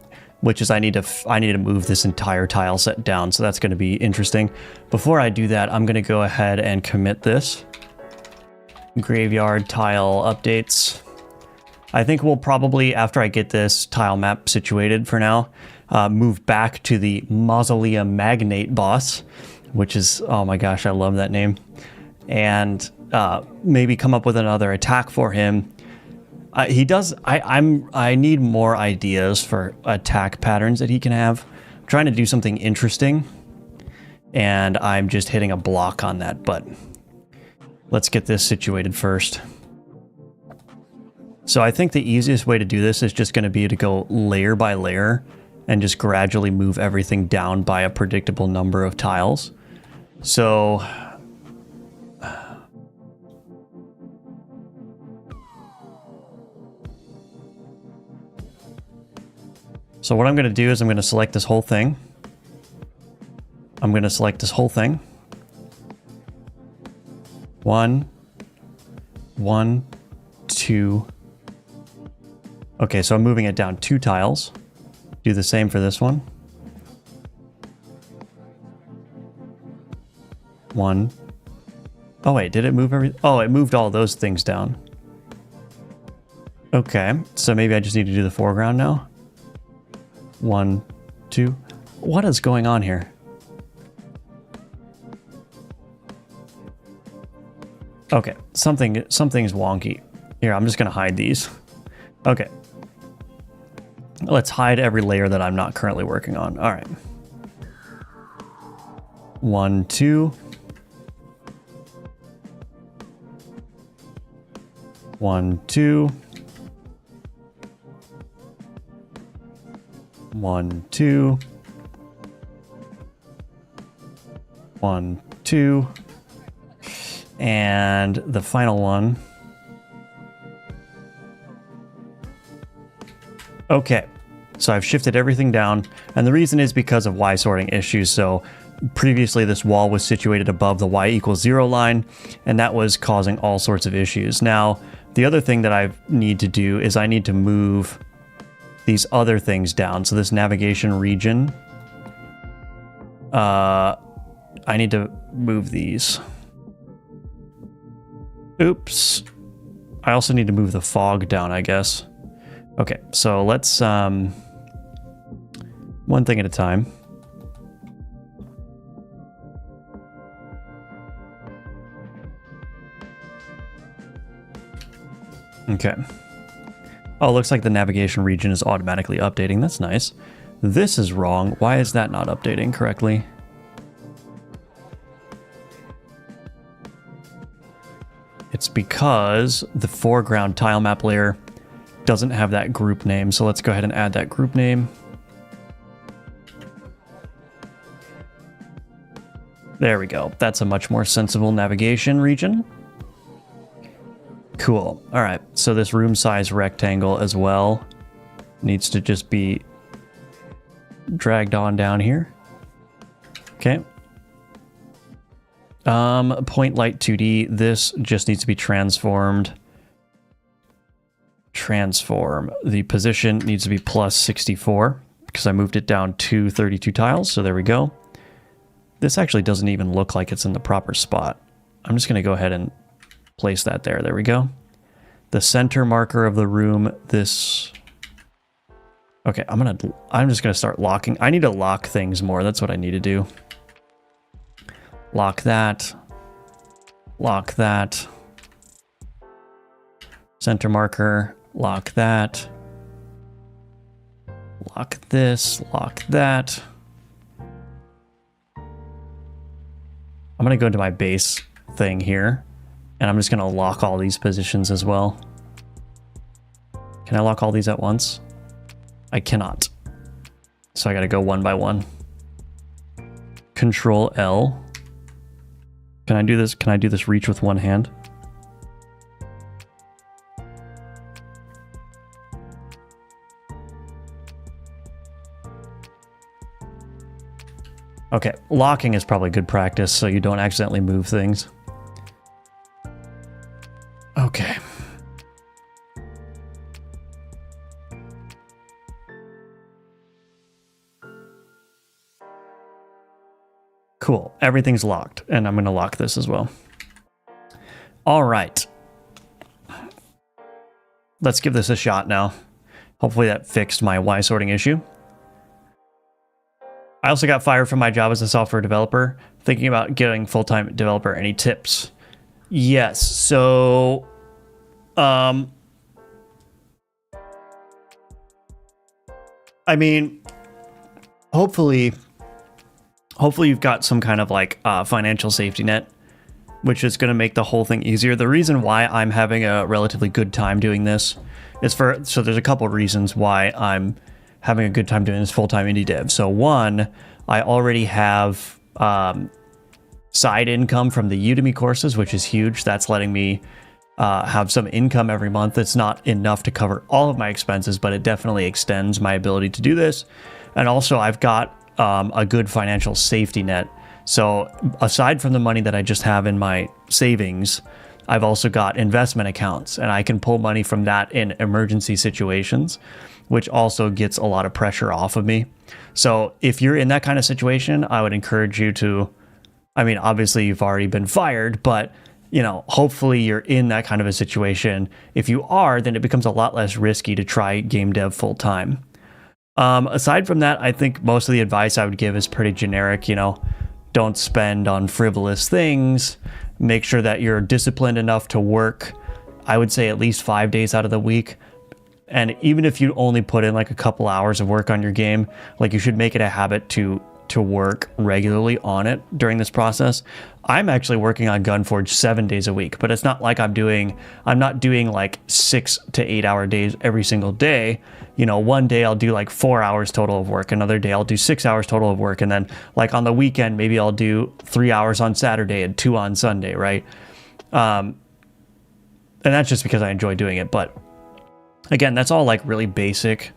A: which is I need to move this entire tile set down. So that's going to be interesting. Before I do that, I'm going to go ahead and commit this. Graveyard tile updates. I think we'll probably, after I get this tile map situated for now, move back to the Mausoleum Magnate boss, which is, oh my gosh, I love that name. And maybe come up with another attack for him. I need more ideas for attack patterns that he can have. I'm trying to do something interesting, and I'm just hitting a block on that, but let's get this situated first. So I think the easiest way to do this is just going to be to go layer by layer and just gradually move everything down by a predictable number of tiles. So what I'm going to do is I'm going to select this whole thing. I'm going to select this whole thing. 1, 2. Okay, so I'm moving it down 2 tiles. Do the same for this one. 1. Oh wait, did it move everything? Oh, it moved all those things down. Okay, so maybe I just need to do the foreground now. 1, 2. What is going on here? Okay, something's wonky. Here, I'm just gonna hide these. Okay. Let's hide every layer that I'm not currently working on. All right. 1, 2. 1, 2. 1, 2. 1, 2. And the final one. Okay, so I've shifted everything down, and the reason is because of Y sorting issues. So previously this wall was situated above the Y = 0 line, and that was causing all sorts of issues. Now, the other thing that I need to do is I need to move these other things down. So this navigation region, I need to move these. Oops. I also need to move the fog down, I guess. Okay, so let's, one thing at a time. Okay. Oh, looks like the navigation region is automatically updating. That's nice. This is wrong. Why is that not updating correctly? It's because the foreground tile map layer doesn't have that group name. So let's go ahead and add that group name. There we go. That's a much more sensible navigation region. Cool. All right. So this room size rectangle as well needs to just be dragged on down here. Okay. Point light 2D. This just needs to be transformed. Transform. The position needs to be plus 64 because I moved it down to 32 tiles. So there we go. This actually doesn't even look like it's in the proper spot. I'm just going to go ahead and place that there. There we go. The center marker of the room, this... Okay, I'm just going to start locking. I need to lock things more. That's what I need to do. Lock that. Lock that. Center marker. Lock that. Lock this. Lock that. I'm going to go into my base thing here, and I'm just going to lock all these positions as well. Can I lock all these at once? I cannot. So I got to go one by one. Control L. Can I do this? Can I do this reach with one hand? Okay, locking is probably good practice so you don't accidentally move things. Okay. Cool. Everything's locked, and I'm going to lock this as well. All right. Let's give this a shot now. Hopefully that fixed my Y sorting issue. I also got fired from my job as a software developer. Thinking about getting full-time developer. Any tips? Yes. So, I mean, hopefully you've got some kind of like financial safety net, which is going to make the whole thing easier. The reason why I'm having a relatively good time doing this is so there's a couple reasons why I'm having a good time doing this full-time indie dev. So one, I already have side income from the Udemy courses, which is huge. That's letting me have some income every month. It's not enough to cover all of my expenses, but it definitely extends my ability to do this. And also I've got a good financial safety net. So aside from the money that I just have in my savings, I've also got investment accounts, and I can pull money from that in emergency situations, which also gets a lot of pressure off of me. So if you're in that kind of situation, I would encourage you to, I mean, obviously you've already been fired, but you know, hopefully you're in that kind of a situation. If you are, then it becomes a lot less risky to try game dev full time. Aside from that, I think most of the advice I would give is pretty generic. You know, don't spend on frivolous things. Make sure that you're disciplined enough to work, I would say at least 5 days out of the week. And even if you only put in like a couple hours of work on your game, like you should make it a habit to work regularly on it during this process. I'm actually working on Gunforge 7 days a week, but it's not like I'm not doing like 6 to 8 hour days every single day. You know, one day I'll do like 4 hours total of work. Another day I'll do 6 hours total of work. And then like on the weekend, maybe I'll do 3 hours on Saturday and 2 on Sunday, right? And that's just because I enjoy doing it. But again, that's all like really basic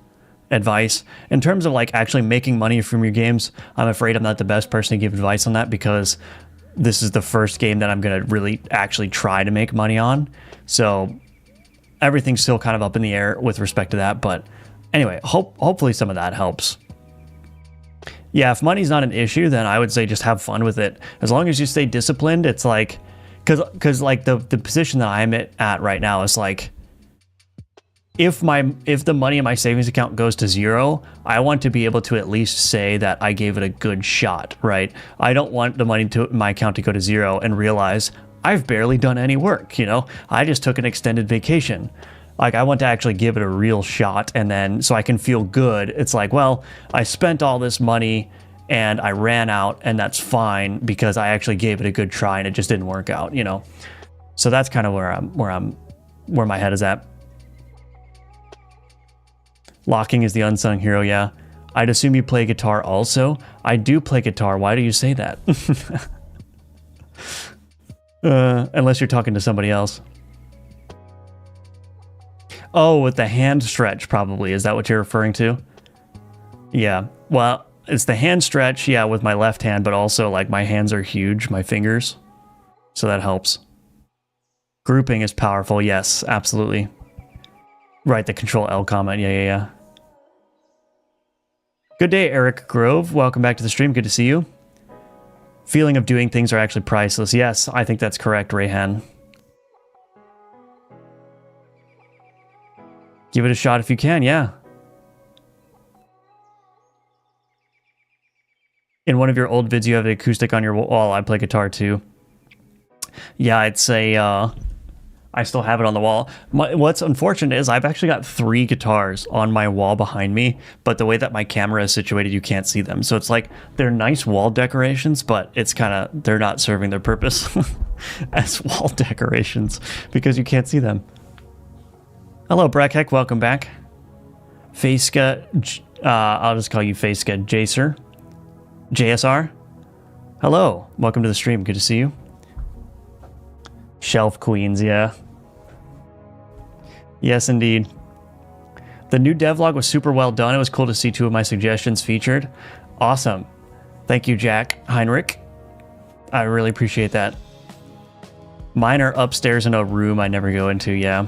A: advice. In terms of like actually making money from your games, I'm afraid I'm not the best person to give advice on that, because this is the first game that I'm going to really actually try to make money on. So everything's still kind of up in the air with respect to that. But anyway, hopefully some of that helps. Yeah, if money's not an issue, then I would say just have fun with it. As long as you stay disciplined, it's like, because like the position that I'm at right now is like, if the money in my savings account goes to 0, I want to be able to at least say that I gave it a good shot, right? I don't want the money in my account to go to 0 and realize I've barely done any work, you know? I just took an extended vacation. Like, I want to actually give it a real shot, and then so I can feel good. It's like, well, I spent all this money and I ran out, and that's fine because I actually gave it a good try and it just didn't work out, you know? So that's kind of where my head is at. Locking is the unsung hero, yeah. I'd assume you play guitar also. I do play guitar. Why do you say that? Unless you're talking to somebody else. Oh, with the hand stretch, probably. Is that what you're referring to? Yeah. Well, it's the hand stretch, yeah, with my left hand, but also, like, my hands are huge, my fingers. So that helps. Grouping is powerful, yes, absolutely. Right, the Control L comment, yeah. Good day, Eric Grove. Welcome back to the stream. Good to see you. Feeling of doing things are actually priceless. Yes, I think that's correct, Rayhan. Give it a shot if you can, yeah. In one of your old vids, you have the acoustic on your wall. I play guitar too. Yeah, I'd say I still have it on the wall. What's unfortunate is I've actually got 3 guitars on my wall behind me, but the way that my camera is situated, you can't see them. So it's like, they're nice wall decorations, but it's kind of, they're not serving their purpose as wall decorations because you can't see them. Hello, Brackheck, welcome back. Faceska, I'll just call you Faceska Jacer. JSR. Hello, welcome to the stream, good to see you. Shelf Queens, yeah. Yes, indeed. The new devlog was super well done. It was cool to see 2 of my suggestions featured. Awesome. Thank you, Jack Heinrich. I really appreciate that. Mine are upstairs in a room I never go into, yeah.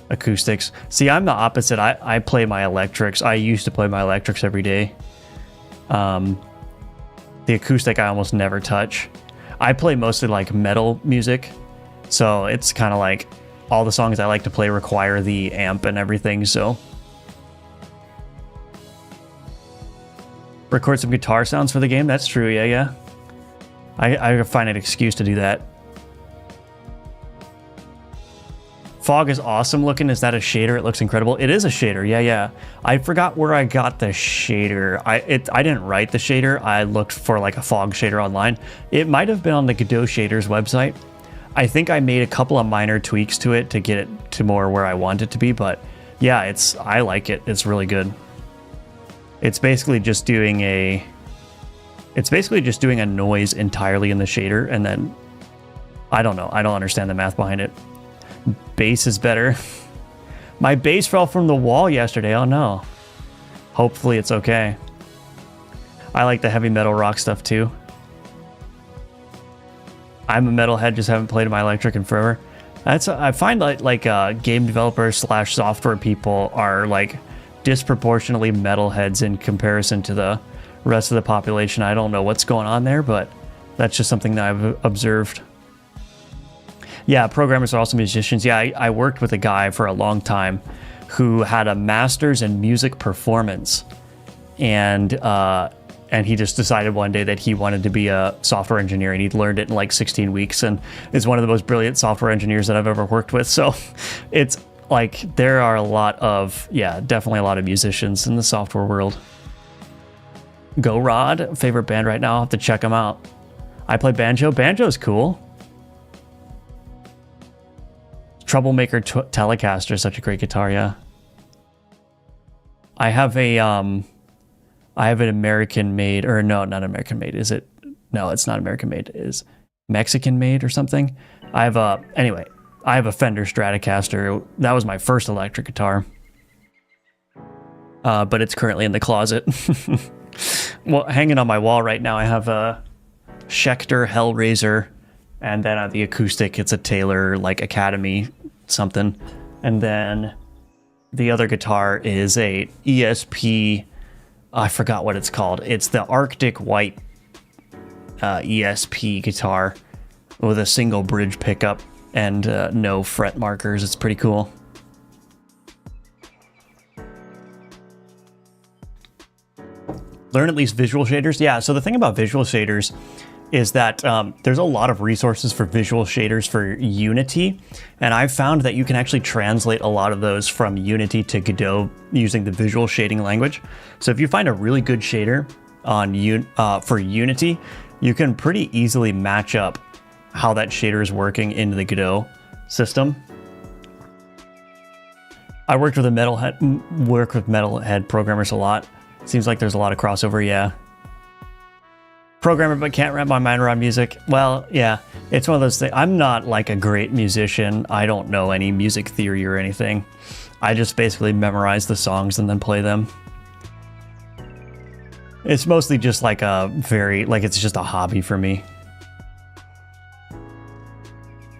A: Acoustics. See, I'm the opposite. I play my electrics. I used to play my electrics every day. The acoustic I almost never touch. I play mostly like metal music, so it's kind of like all the songs I like to play require the amp and everything, so. Record some guitar sounds for the game? That's true, yeah. I find an excuse to do that. Fog is awesome looking. Is that a shader? It looks incredible. It is a shader, yeah. I forgot where I got the shader. I didn't write the shader. I looked for like a fog shader online. It might have been on the Godot shaders website. I think I made a couple of minor tweaks to it to get it to more where I want it to be, but yeah, I like it. It's really good. It's basically just doing a noise entirely in the shader, and then I don't know. I don't understand the math behind it. Bass is better. My bass fell from the wall yesterday. Oh no. Hopefully it's okay. I like the heavy metal rock stuff too. I'm a metalhead, just haven't played my electric in forever. I find like game developers / software people are like disproportionately metalheads in comparison to the rest of the population. I don't know what's going on there, but that's just something that I've observed. Yeah, programmers are also musicians. Yeah, I worked with a guy for a long time who had a master's in music performance, and he just decided one day that he wanted to be a software engineer, and he'd learned it in like 16 weeks, and is one of the most brilliant software engineers that I've ever worked with. So it's like there are definitely a lot of musicians in the software world. Go Rod, favorite band right now. I'll have to check them out. I play banjo. Banjo's cool. Troublemaker Telecaster, such a great guitar, yeah. I have an American made, or no, not American made. Is it? No, it's not American made. It is Mexican made or something. I have a Fender Stratocaster. That was my first electric guitar. But it's currently in the closet. Well, hanging on my wall right now, I have a Schecter Hellraiser. And then on the acoustic, it's a Taylor, like Academy something. And then the other guitar is a ESP. I forgot what it's called. It's the Arctic White ESP guitar with a single bridge pickup and no fret markers. It's pretty cool. Learn at least visual shaders. Yeah, so the thing about visual shaders is that there's a lot of resources for visual shaders for Unity, and I've found that you can actually translate a lot of those from Unity to Godot using the visual shading language. So if you find a really good shader on for Unity, you can pretty easily match up how that shader is working into the Godot system. I work with metalhead programmers a lot. Seems like there's a lot of crossover, yeah. Programmer but can't wrap my mind around music. Well, yeah, it's one of those things. I'm not like a great musician. I don't know any music theory or anything. I just basically memorize the songs and then play them. It's mostly just like it's just a hobby for me.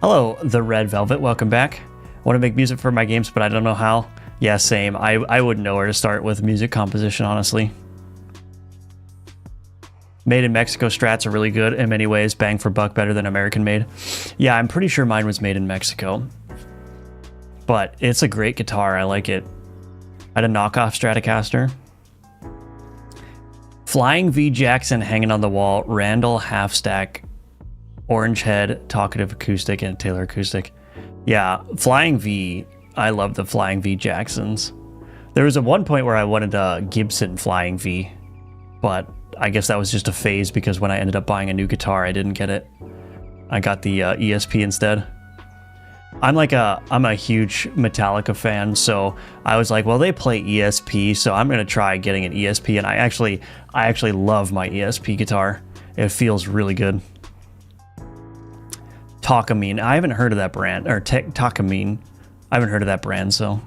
A: Hello, The Red Velvet, welcome back. I want to make music for my games, but I don't know how. Yeah, same. I wouldn't know where to start with music composition, honestly. Made in Mexico strats are really good in many ways. Bang for buck, better than American made. Yeah, I'm pretty sure mine was made in Mexico. But it's a great guitar. I like it. I had a knockoff Stratocaster. Flying V Jackson hanging on the wall. Randall half stack. Orange head, talkative acoustic, and Taylor acoustic. Yeah, Flying V. I love the Flying V Jacksons. There was at one point where I wanted a Gibson Flying V, but I guess that was just a phase because when I ended up buying a new guitar, I didn't get it. I got the ESP instead. I'm a huge Metallica fan, so I was like, well, they play ESP, so I'm gonna try getting an ESP, and I actually love my ESP guitar. It feels really good. Takamine, I haven't heard of that brand, or Takamine. I haven't heard of that brand, so.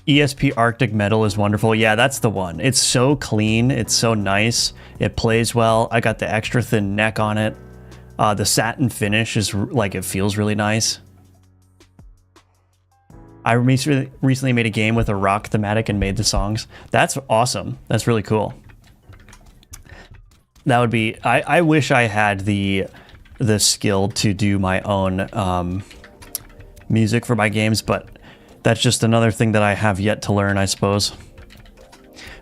A: ESP Arctic Metal is wonderful. Yeah, that's the one. It's so clean. It's so nice. It plays well. I got the extra thin neck on it. The satin finish is like, it feels really nice. I recently made a game with a rock thematic and made the songs. That's awesome. That's really cool. That would be... I wish I had the skill to do my own music for my games, but that's just another thing that I have yet to learn, I suppose.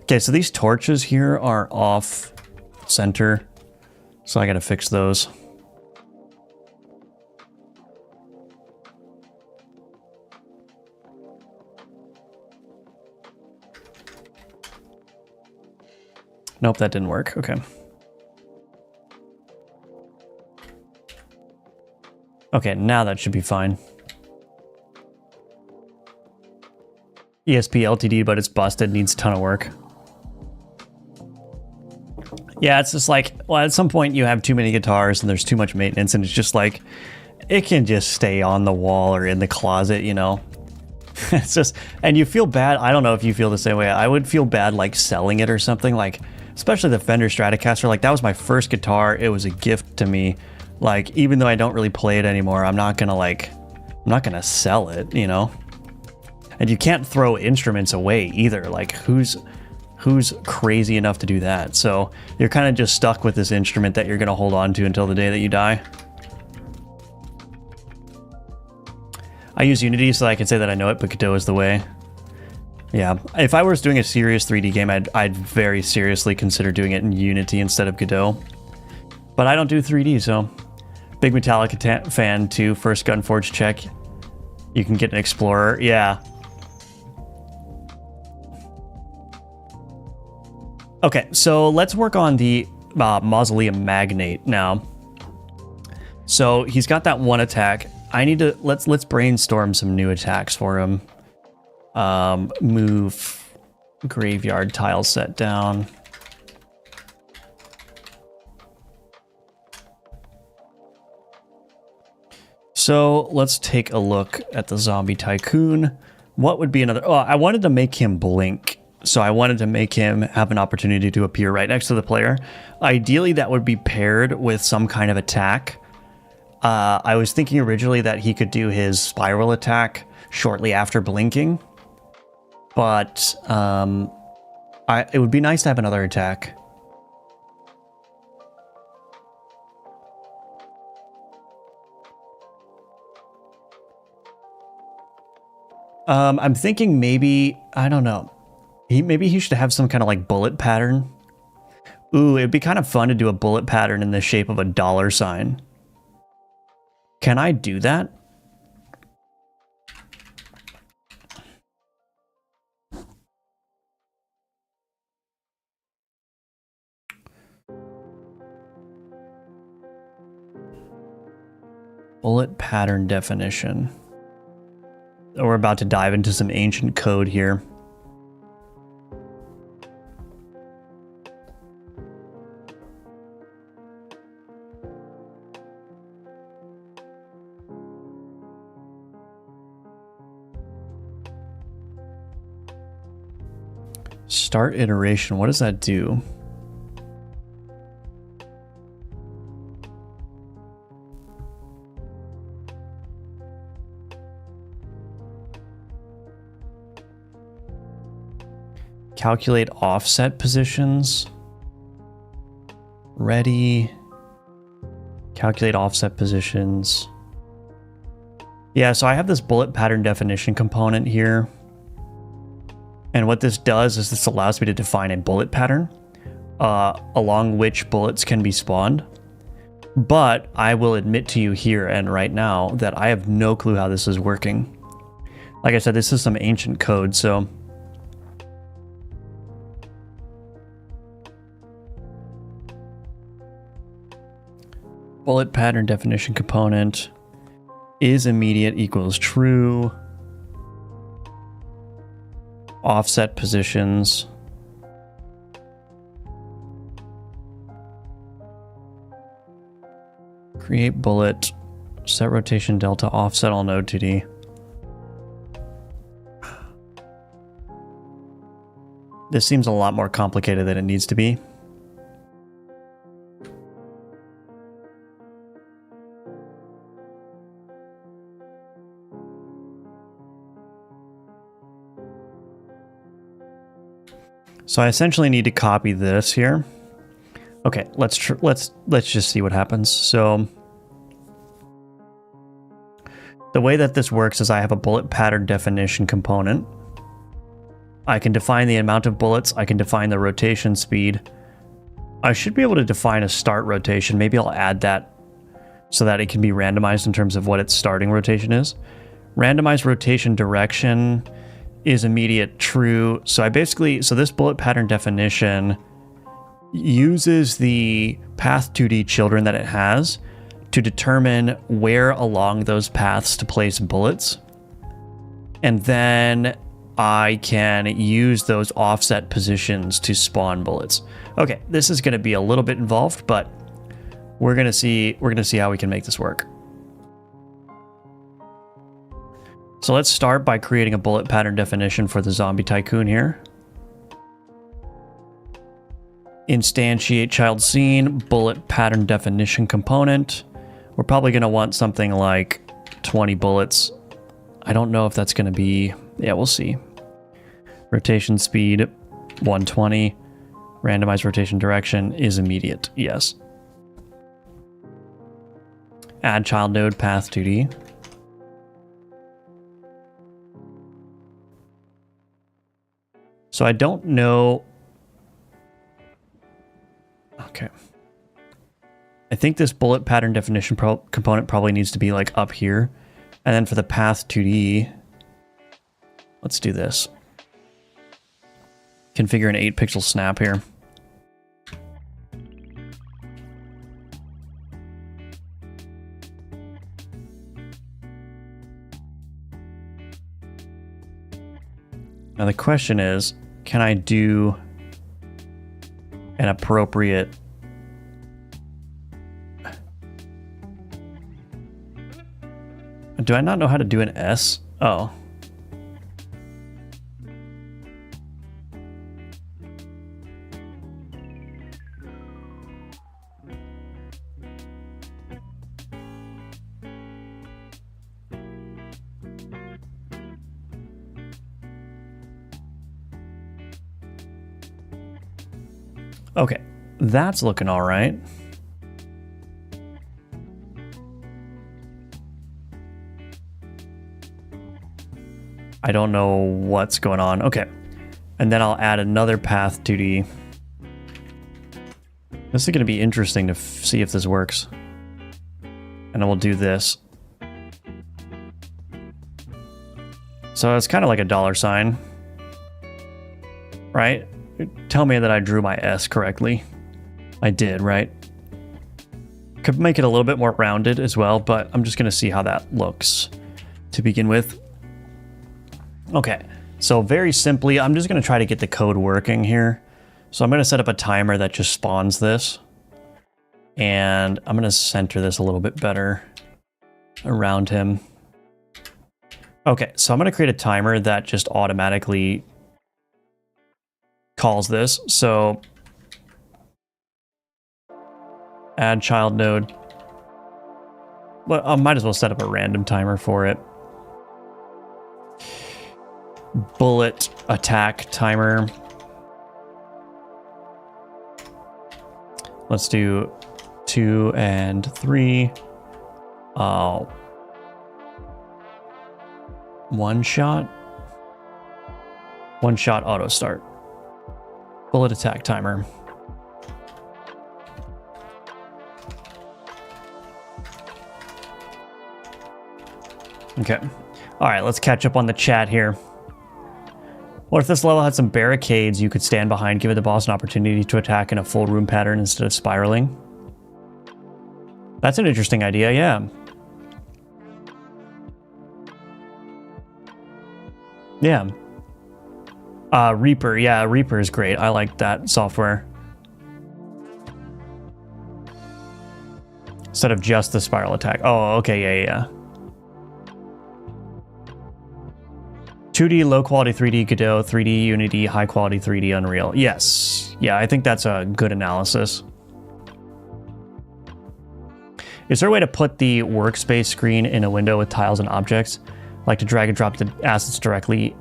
A: Okay, so these torches here are off center, so I gotta fix those. Nope, that didn't work. Okay. Okay, now that should be fine. ESP LTD, but it's busted, needs a ton of work. Yeah, it's just like, well, at some point you have too many guitars and there's too much maintenance, and it's just like, it can just stay on the wall or in the closet, you know? It's just, and you feel bad. I don't know if you feel the same way. I would feel bad like selling it or something, like, especially the Fender Stratocaster. Like, that was my first guitar. It was a gift to me. Like, even though I don't really play it anymore, I'm not gonna sell it, you know? And you can't throw instruments away either. Like, who's crazy enough to do that? So you're kind of just stuck with this instrument that you're gonna hold on to until the day that you die. I use Unity so I can say that I know it, but Godot is the way. Yeah, if I was doing a serious 3D game, I'd very seriously consider doing it in Unity instead of Godot. But I don't do 3D, so... Big Metallica fan too, first Gunforge check. You can get an Explorer, yeah. Okay, so let's work on the Mausoleum Magnate now. So he's got that one attack. I need to, let's brainstorm some new attacks for him. Move graveyard tile set down. So let's take a look at the Zombie Tycoon. What would be another... Oh, I wanted to make him blink. So I wanted to make him have an opportunity to appear right next to the player. Ideally, that would be paired with some kind of attack. I was thinking originally that he could do his spiral attack shortly after blinking. But it would be nice to have another attack. I'm thinking maybe, I don't know. Maybe he should have some kind of like bullet pattern. Ooh, it'd be kind of fun to do a bullet pattern in the shape of a $sign. Can I do that? Bullet pattern definition. We're about to dive into some ancient code here. Start iteration. What does that do? Calculate offset positions. Ready. Calculate offset positions. Yeah, so I have this bullet pattern definition component here. And what this does is this allows me to define a bullet pattern along which bullets can be spawned. But I will admit to you here and right now that I have no clue how this is working. Like I said, this is some ancient code, so... Bullet pattern definition component is immediate equals true. Offset positions. Create bullet. Set rotation delta offset all node 2D. This seems a lot more complicated than it needs to be. So I essentially need to copy this here. Okay, let's just see what happens. So the way that this works is I have a bullet pattern definition component. I can define the amount of bullets. I can define the rotation speed. I should be able to define a start rotation. Maybe I'll add that so that it can be randomized in terms of what its starting rotation is. Randomized rotation direction is immediate true. So this bullet pattern definition uses the path 2D children that it has to determine where along those paths to place bullets. And then I can use those offset positions to spawn bullets. Okay, this is going to be a little bit involved, but we're going to see how we can make this work. So let's start by creating a bullet pattern definition for the zombie tycoon here. Instantiate child scene, bullet pattern definition component. We're probably going to want something like 20 bullets. I don't know if that's going to be, yeah, we'll see. Rotation speed, 120. Randomized rotation direction is immediate, yes. Add child node path 2D. So I don't know. Okay. I think this bullet pattern definition component probably needs to be like up here. And then for the path 2D, let's do this. Configure an 8-pixel snap here. Now the question is, can I do an appropriate... Do I not know how to do an S? Oh. Okay, that's looking all right. I don't know what's going on. Okay, and then I'll add another path 2D. This is going to be interesting to see if this works. And then we'll do this. So it's kind of like a dollar sign, right? Tell me that I drew my S correctly. I did, right? Could make it a little bit more rounded as well, but I'm just going to see how that looks to begin with. Okay, so very simply, I'm just going to try to get the code working here. So I'm going to set up a timer that just spawns this. And I'm going to center this a little bit better around him. Okay, so I'm going to create a timer that just automatically calls this. So add child node. Well, I might as well set up a random timer for it. Bullet attack timer. Let's do 2 and 3. One shot auto start. Bullet attack timer. Okay. All right, let's catch up on the chat here. What if this level had some barricades you could stand behind, giving the boss an opportunity to attack in a full room pattern instead of spiraling? That's an interesting idea, yeah. Yeah. Reaper, yeah, Reaper is great. I like that software. Instead of just the spiral attack. Oh, okay, yeah. 2D, low quality 3D Godot, 3D Unity, high quality 3D Unreal. Yes. Yeah, I think that's a good analysis. Is there a way to put the workspace screen in a window with tiles and objects? Like to drag and drop the assets directly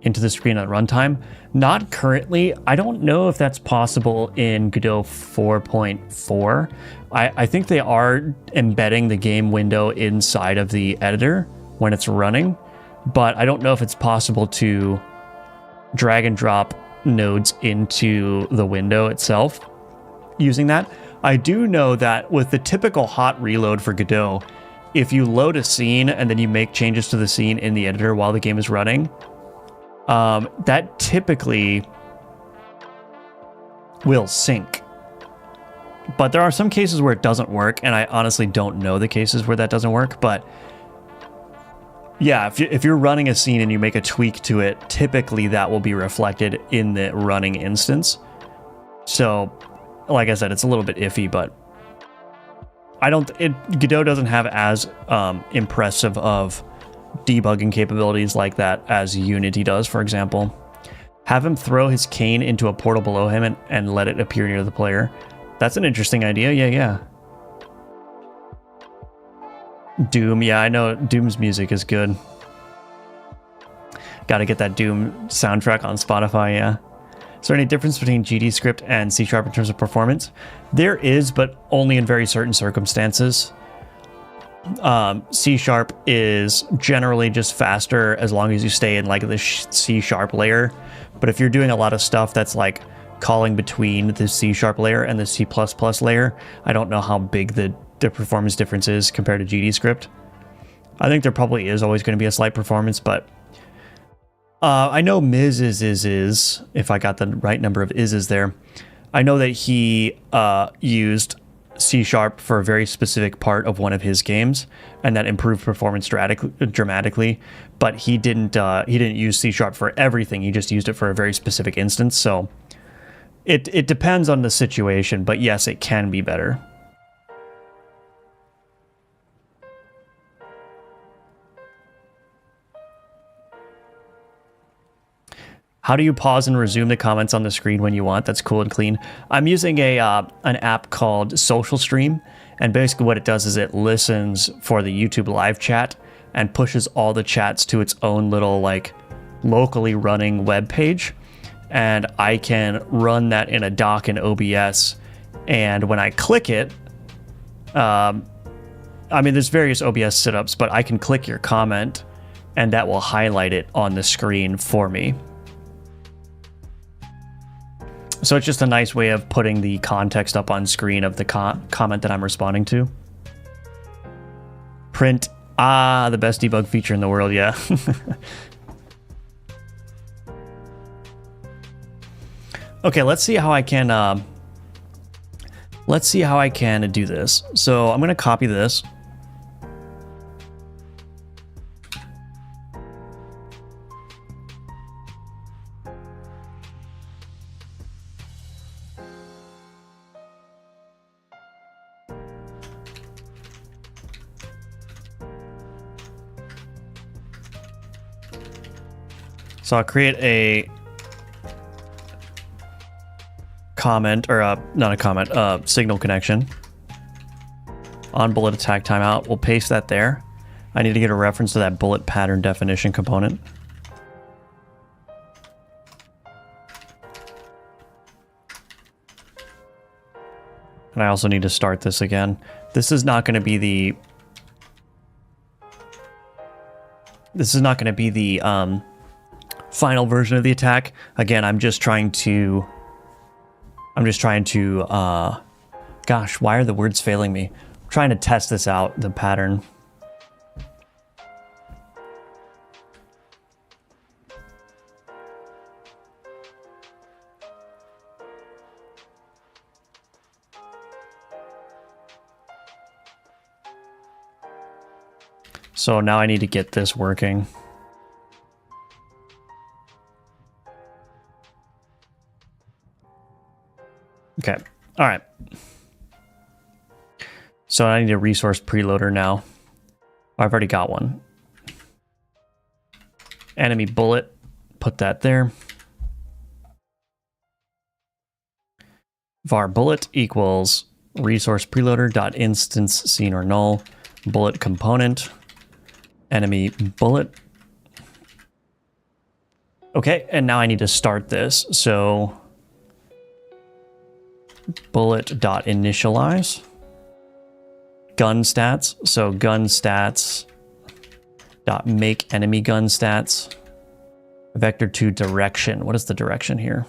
A: into the screen at runtime? Not currently. I don't know if that's possible in Godot 4.4. I think they are embedding the game window inside of the editor when it's running, but I don't know if it's possible to drag and drop nodes into the window itself using that. I do know that with the typical hot reload for Godot, if you load a scene and then you make changes to the scene in the editor while the game is running, that typically will sync. But there are some cases where it doesn't work, and I honestly don't know the cases where that doesn't work. But yeah, if you're running a scene and you make a tweak to it, typically that will be reflected in the running instance. So, like I said, it's a little bit iffy, but Godot doesn't have as impressive of debugging capabilities like that as Unity does, for example. Have him throw his cane into a portal below him and let it appear near the player. That's an interesting idea. Yeah. Doom. Yeah, I know Doom's music is good. Got to get that Doom soundtrack on Spotify, yeah. Is there any difference between GDScript and C# in terms of performance? There is, but only in very certain circumstances. C# is generally just faster as long as you stay in like the C# layer. But if you're doing a lot of stuff that's like calling between the C# layer and the C++ layer, I don't know how big the performance difference is compared to GDScript. I think there probably is always going to be a slight performance, but I know Miz is, if I got the right number of is there. I know that he used C# for a very specific part of one of his games, and that improved performance dramatically. But he didn't use C# for everything. He just used it for a very specific instance. So it depends on the situation, but yes, it can be better. How do you pause and resume the comments on the screen when you want? That's cool and clean. I'm using an app called Social Stream, and basically what it does is it listens for the YouTube live chat and pushes all the chats to its own little like locally running web page, and I can run that in a doc in OBS. And when I click it, I mean, there's various OBS setups, but I can click your comment, and that will highlight it on the screen for me. So it's just a nice way of putting the context up on screen of the comment that I'm responding to. Print. The best debug feature in the world, yeah. Okay, let's see how I can do this. So I'm gonna copy this. So I'll create a comment, or not a comment, signal connection on bullet attack timeout. We'll paste that there. I need to get a reference to that bullet pattern definition component. And I also need to start this again. This is not going to be the final version of the attack. Again, I'm just trying to gosh, why are the words failing me? I'm trying to test this out, the pattern. So now I need to get this working. Okay, all right. So I need a resource preloader now. I've already got one. enemy bullet, put that there. Var bullet equals resource preloader dot instance scene or null bullet component enemy bullet. Okay, and now I need to start this. So bullet dot initialize gun stats. So gun stats dot make enemy gun stats vector to direction. What is the direction here?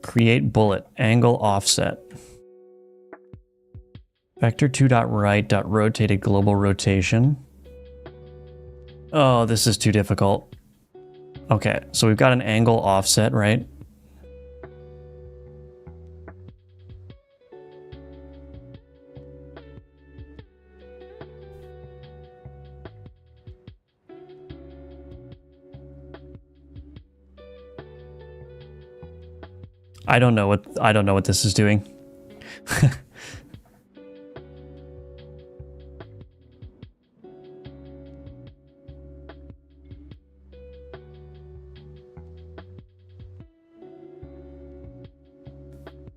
A: Create bullet angle offset vector 2.right rotated global rotation. Oh, this is too difficult. Okay, so we've got an angle offset, right? I don't know what this is doing.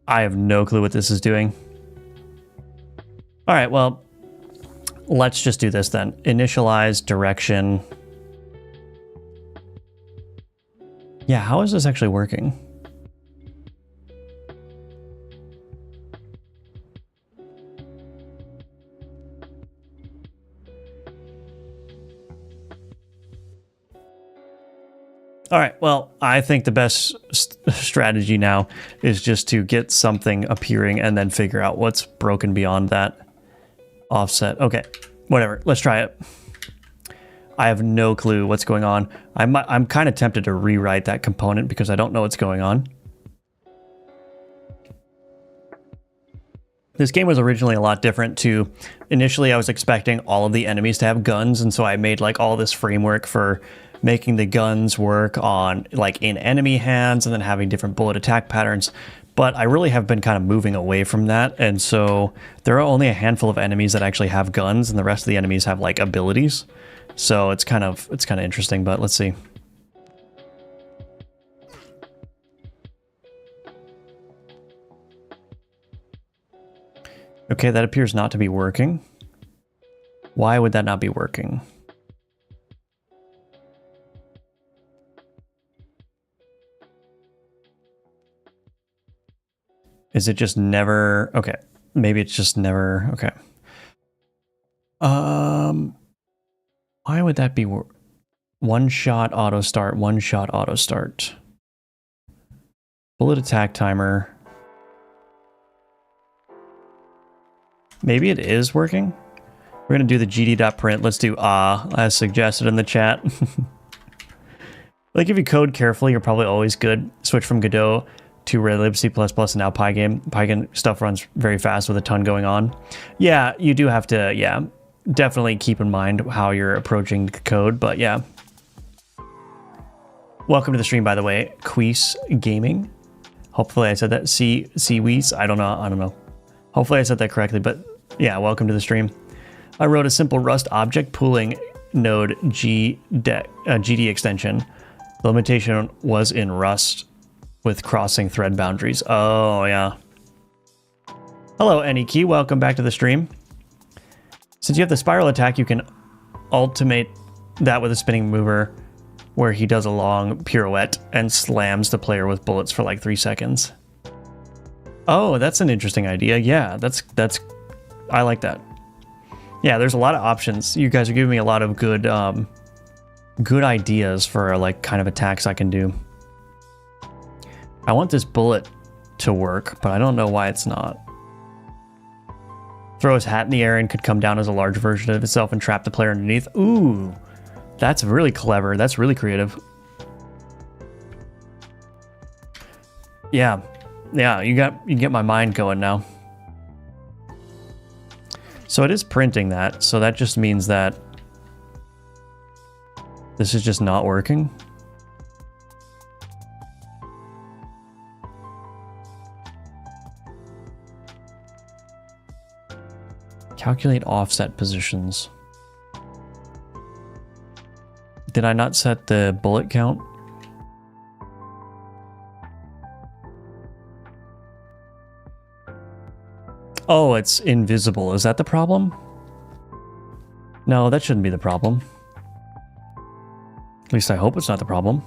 A: I have no clue what this is doing. All right, well, let's just do this then. Initialize direction. Yeah, how is this actually working? All right, well, I think the best strategy now is just to get something appearing and then figure out what's broken beyond that offset. Okay, whatever, let's try it. I have no clue what's going on. I'm kind of tempted to rewrite that component because I don't know what's going on. This game was originally a lot different too. Initially, I was expecting all of the enemies to have guns, and so I made like all this framework for making the guns work on like in enemy hands and then having different bullet attack patterns. But I really have been kind of moving away from that. And so there are only a handful of enemies that actually have guns and the rest of the enemies have like abilities. So it's kind of interesting, but let's see. Okay, that appears not to be working. Why would that not be working? Is it just never? Okay, maybe it's just never. Okay. Why would that be? One shot auto start. One shot auto start. Bullet attack timer. Maybe it is working. We're gonna do the gd.print. Let's do as suggested in the chat. Like if you code carefully, you're probably always good. Switch from Godot to Redlib, C++, and now Pygame. Pygame stuff runs very fast with a ton going on. Yeah, you do have to, yeah, definitely keep in mind how you're approaching the code, but yeah. Welcome to the stream, by the way, Queese Gaming. Hopefully I said that, C-Wees, I don't know. Hopefully I said that correctly, but yeah, welcome to the stream. I wrote a simple Rust object pooling node GD extension. The limitation was in Rust with crossing thread boundaries. Oh, yeah. Hello, Aniki. Welcome back to the stream. Since you have the spiral attack, you can ultimate that with a spinning mover where he does a long pirouette and slams the player with bullets for like 3 seconds. Oh, that's an interesting idea. Yeah, that's I like that. Yeah, there's a lot of options. You guys are giving me a lot of good good ideas for like kind of attacks I can do. I want this bullet to work, but I don't know why it's not. Throw his hat in the air and could come down as a large version of itself and trap the player underneath. Ooh, that's really clever. That's really creative. Yeah, you get my mind going now. So it is printing that, so that just means that This is just not working. Calculate offset positions. Did I not set the bullet count? Oh, it's invisible. Is that the problem? No, that shouldn't be the problem. At least I hope it's not the problem.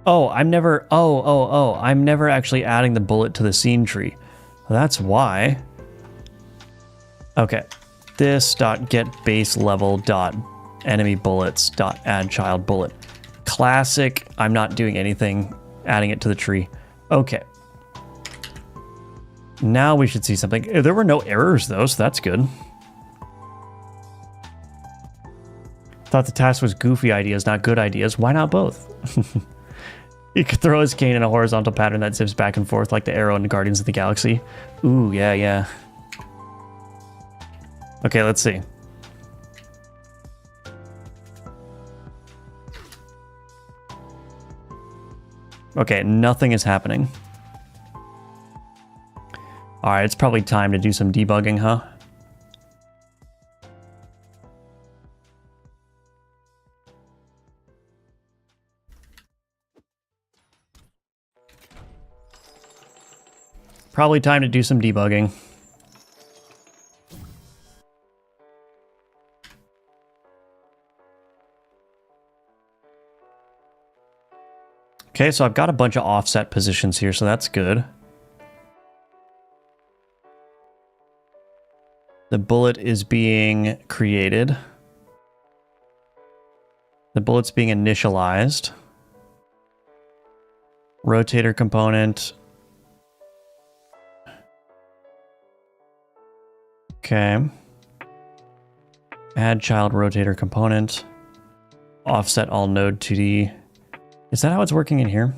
A: Oh, I'm never... I'm never actually adding the bullet to the scene tree. That's why. Okay. This dot get base level dot enemy bullets dot add child bullet. Classic. I'm not doing anything, adding it to the tree. Okay. Now we should see something. There were no errors though, so that's good. Thought the task was goofy ideas, not good ideas. Why not both? He could throw his cane in a horizontal pattern that zips back and forth like the arrow in Guardians of the Galaxy. Ooh, yeah, yeah. Okay, let's see. Okay, nothing is happening. Alright, it's probably time to do some debugging, huh? Probably time to do some debugging. Okay, so I've got a bunch of offset positions here, so that's good. The bullet is being created. The bullet's being initialized. Rotator component. Okay. Add child rotator component. Offset all node 2D. Is that how it's working in here?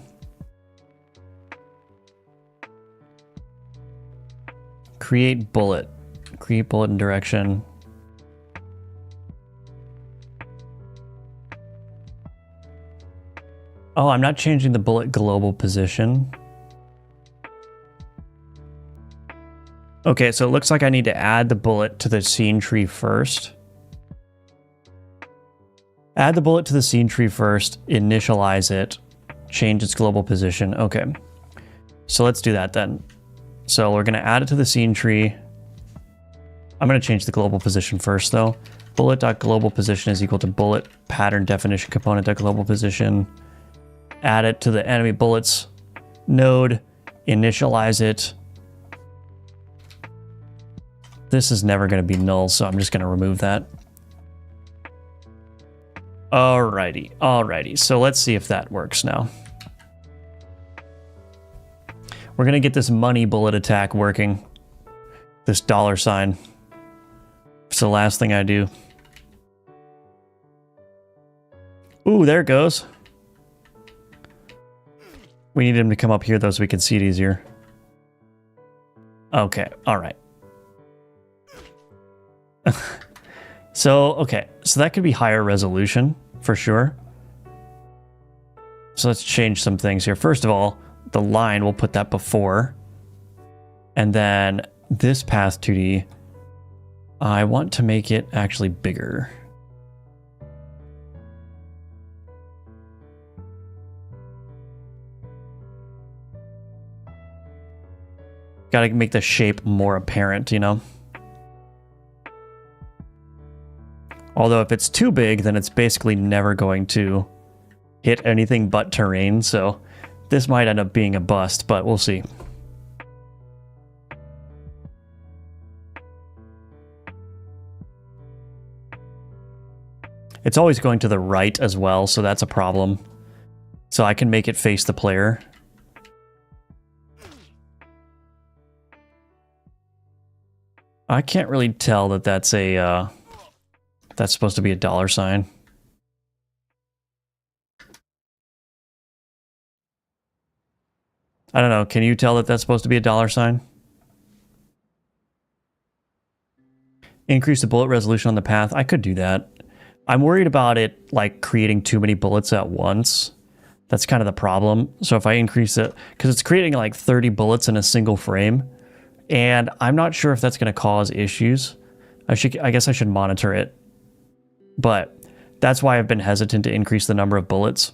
A: Create bullet. Create bullet in direction. Oh, I'm not changing the bullet global position. Okay, so it looks like I need to add the bullet to the scene tree first. Add the bullet to the scene tree first, initialize it, change its global position. Okay, so let's do that then. So we're going to add it to the scene tree. I'm going to change the global position first though. Bullet.global position is equal to bullet pattern definition component.global position. Add it to the enemy bullets node, initialize it. This is never going to be null, so I'm just going to remove that. Alrighty, alrighty. So let's see if that works now. We're going to get this money bullet attack working. This dollar sign. It's the last thing I do. Ooh, there it goes. We need him to come up here though so we can see it easier. Okay, alright. So that could be higher resolution for sure. So let's change some things here. First of all, the line, we'll put that before. And then this path 2D, I want to make it actually bigger. Gotta make the shape more apparent, you know? Although if it's too big, then it's basically never going to hit anything but terrain, so this might end up being a bust, but we'll see. It's always going to the right as well, so that's a problem. So I can make it face the player. I can't really tell that that's a... that's supposed to be a dollar sign. I don't know. Can you tell that that's supposed to be a dollar sign? Increase the bullet resolution on the path. I could do that. I'm worried about it like creating too many bullets at once. That's kind of the problem. So if I increase it, because it's creating like 30 bullets in a single frame, and I'm not sure if that's going to cause issues. I guess I should monitor it. But that's why I've been hesitant to increase the number of bullets.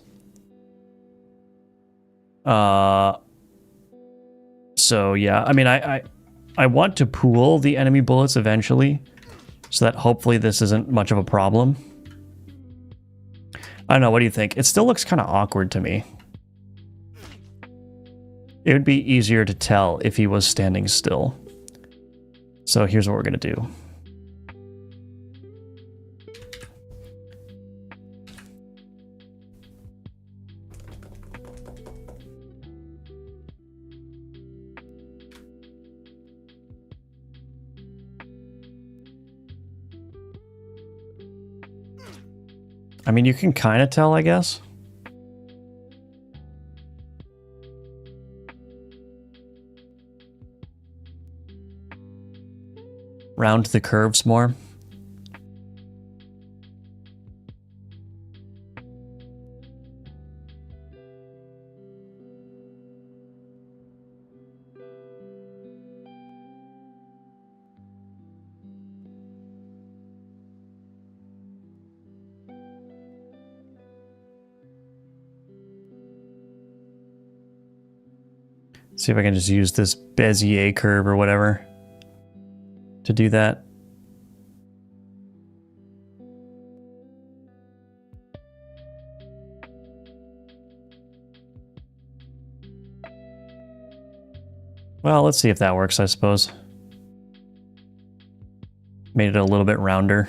A: So yeah, I mean, I want to pool the enemy bullets eventually, so that hopefully this isn't much of a problem. I don't know, what do you think? It still looks kind of awkward to me. It would be easier to tell if he was standing still. So here's what we're gonna do. I mean, you can kind of tell, I guess. Round the curves more. See if I can just use this Bezier curve or whatever to do that. Well, let's see if that works, I suppose. Made it a little bit rounder.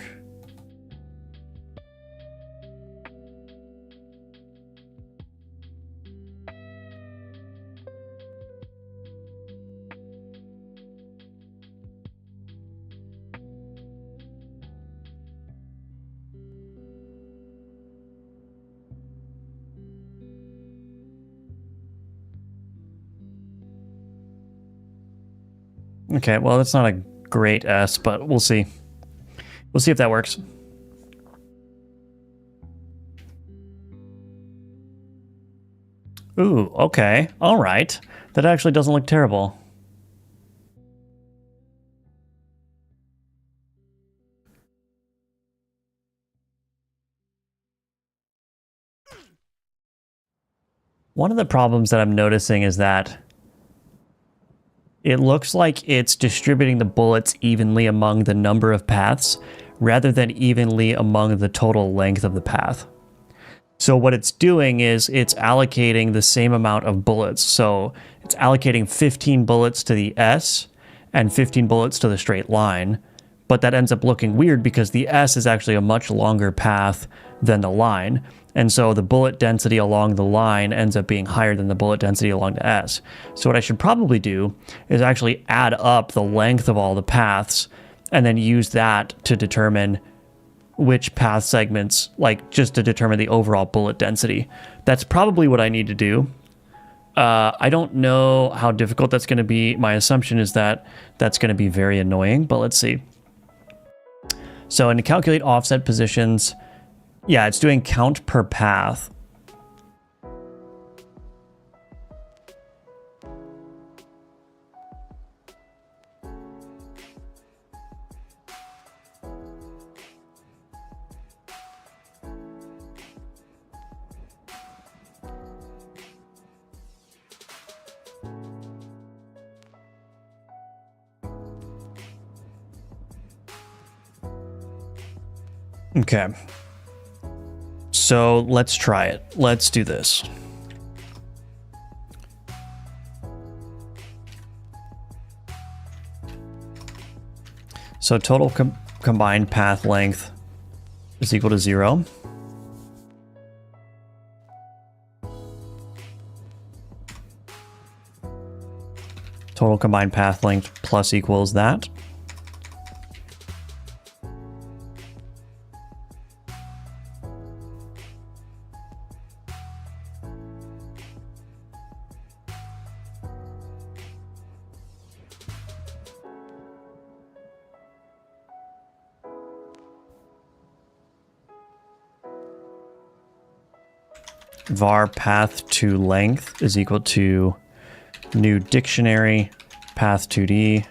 A: Okay, well, that's not a great S, but we'll see. We'll see if that works. Ooh, okay. All right. That actually doesn't look terrible. One of the problems that I'm noticing is that it looks like it's distributing the bullets evenly among the number of paths rather than evenly among the total length of the path. So what it's doing is it's allocating the same amount of bullets. So it's allocating 15 bullets to the S and 15 bullets to the straight line. But that ends up looking weird because the S is actually a much longer path than the line. And so the bullet density along the line ends up being higher than the bullet density along the S. So what I should probably do is actually add up the length of all the paths and then use that to determine which path segments, like just to determine the overall bullet density. That's probably what I need to do. I don't know how difficult that's going to be. My assumption is that that's going to be very annoying, but let's see. So to calculate offset positions, yeah, it's doing count per path. Okay. So let's try it. Let's do this. So total combined path length is equal to 0. Total combined path length plus equals that. var path to length is equal to new dictionary path 2D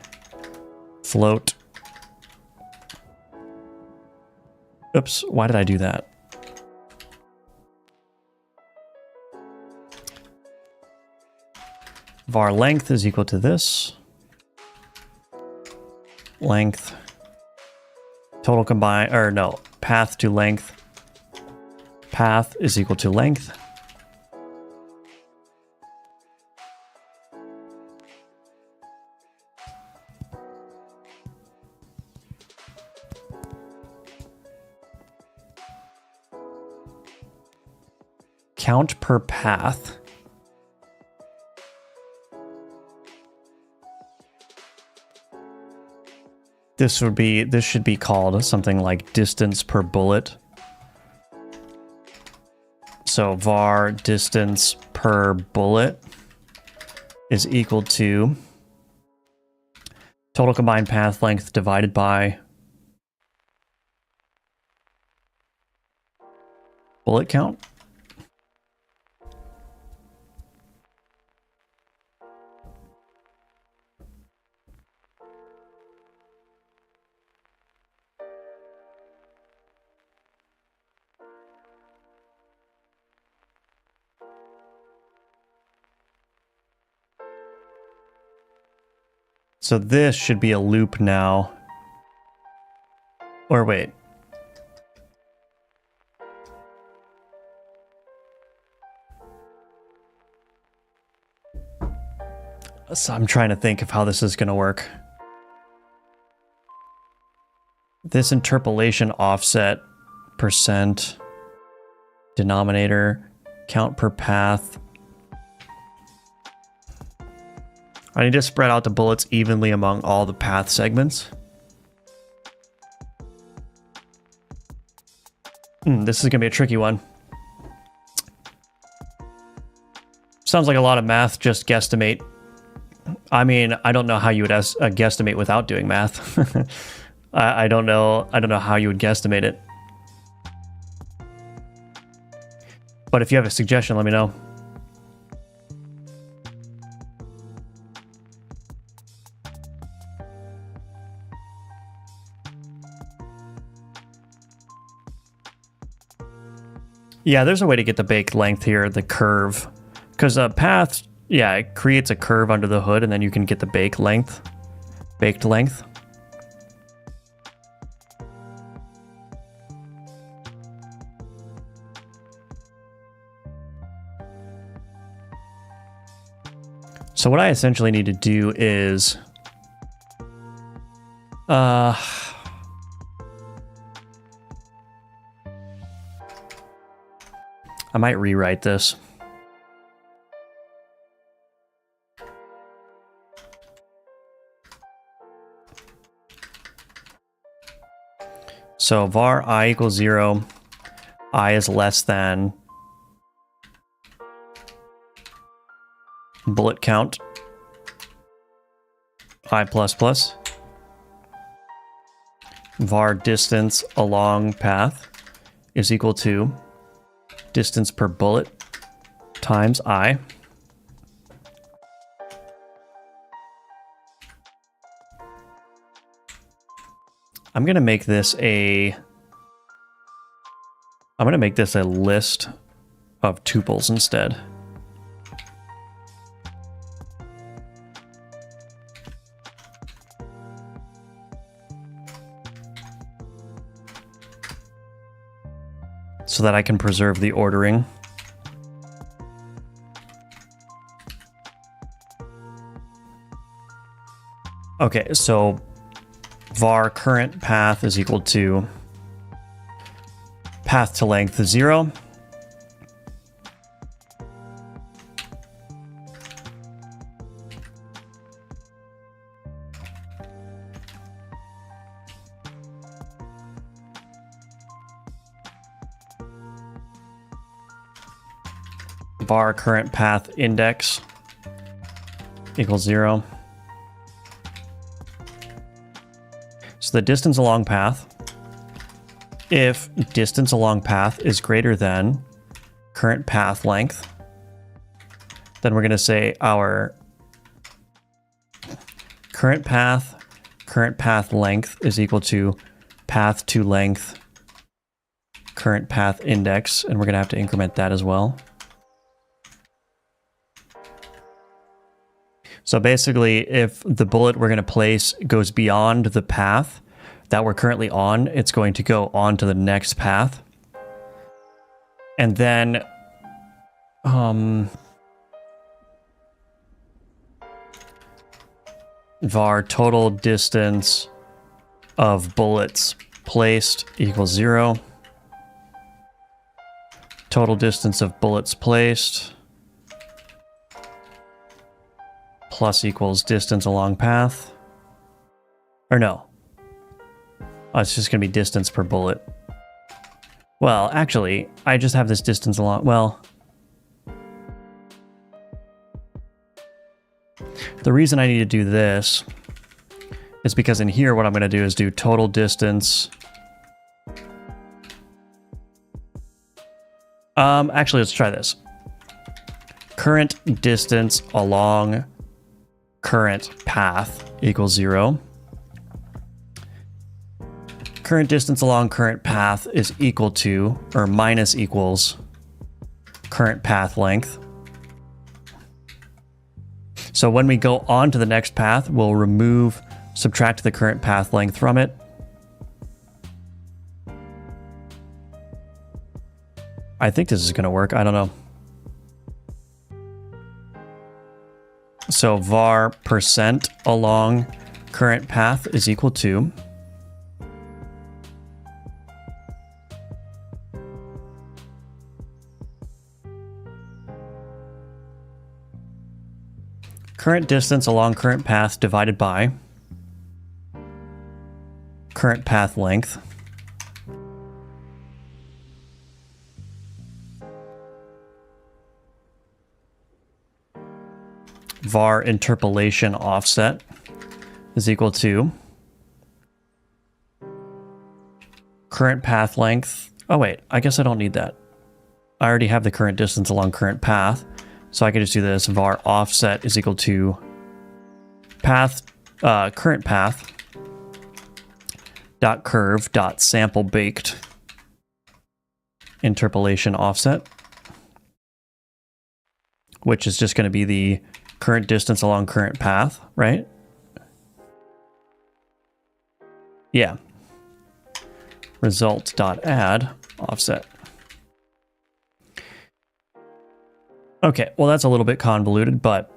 A: float. Oops, why did I do that? Var length is equal to this. Length. Total combine, or no, path to length. Path is equal to length. Count per path. This should be called something like distance per bullet. So var distance per bullet is equal to total combined path length divided by bullet count. So this should be a loop now. Or wait. So I'm trying to think of how this is going to work. This interpolation offset percent denominator count per path. I need to spread out the bullets evenly among all the path segments. This is going to be a tricky one. Sounds like a lot of math, just guesstimate. I mean, I don't know how you would guesstimate without doing math. I don't know how you would guesstimate it. But if you have a suggestion, let me know. Yeah, there's a way to get the baked length here, the curve. Because a path, yeah, it creates a curve under the hood, and then you can get the baked length. So what I essentially need to do is... I might rewrite this. So var I equals 0, I is less than bullet count I plus plus. Var distance along path is equal to distance per bullet times I. I'm going to make this a list of tuples instead. So that I can preserve the ordering. Okay, so var current path is equal to path to length 0. Var current path index equals 0. So the distance along path, if distance along path is greater than current path length. Then we're going to say our current path length is equal to path to length current path index, and we're going to have to increment that as well. So basically, if the bullet we're going to place goes beyond the path that we're currently on, it's going to go on to the next path. And then var total distance of bullets placed equals 0. Total distance of bullets placed plus equals distance along path. Or no. Oh, it's just going to be distance per bullet. Well, actually, I just have this distance along... Well... The reason I need to do this is because in here what I'm going to do is do total distance. Actually, let's try this. Current distance along current path equals 0. Current distance along current path is equal to, or minus equals, current path length. So when we go on to the next path, we'll subtract the current path length from it. I think this is going to work. I don't know. So var percent along current path is equal to current distance along current path divided by current path length var interpolation offset is equal to current path length. Oh wait, I guess I don't need that. I already have the current distance along current path. So I can just do this. Var offset is equal to path, current path dot curve dot sample baked interpolation offset, which is just going to be the current distance along current path, right? Yeah. Result dot add offset. Okay, well that's a little bit convoluted, but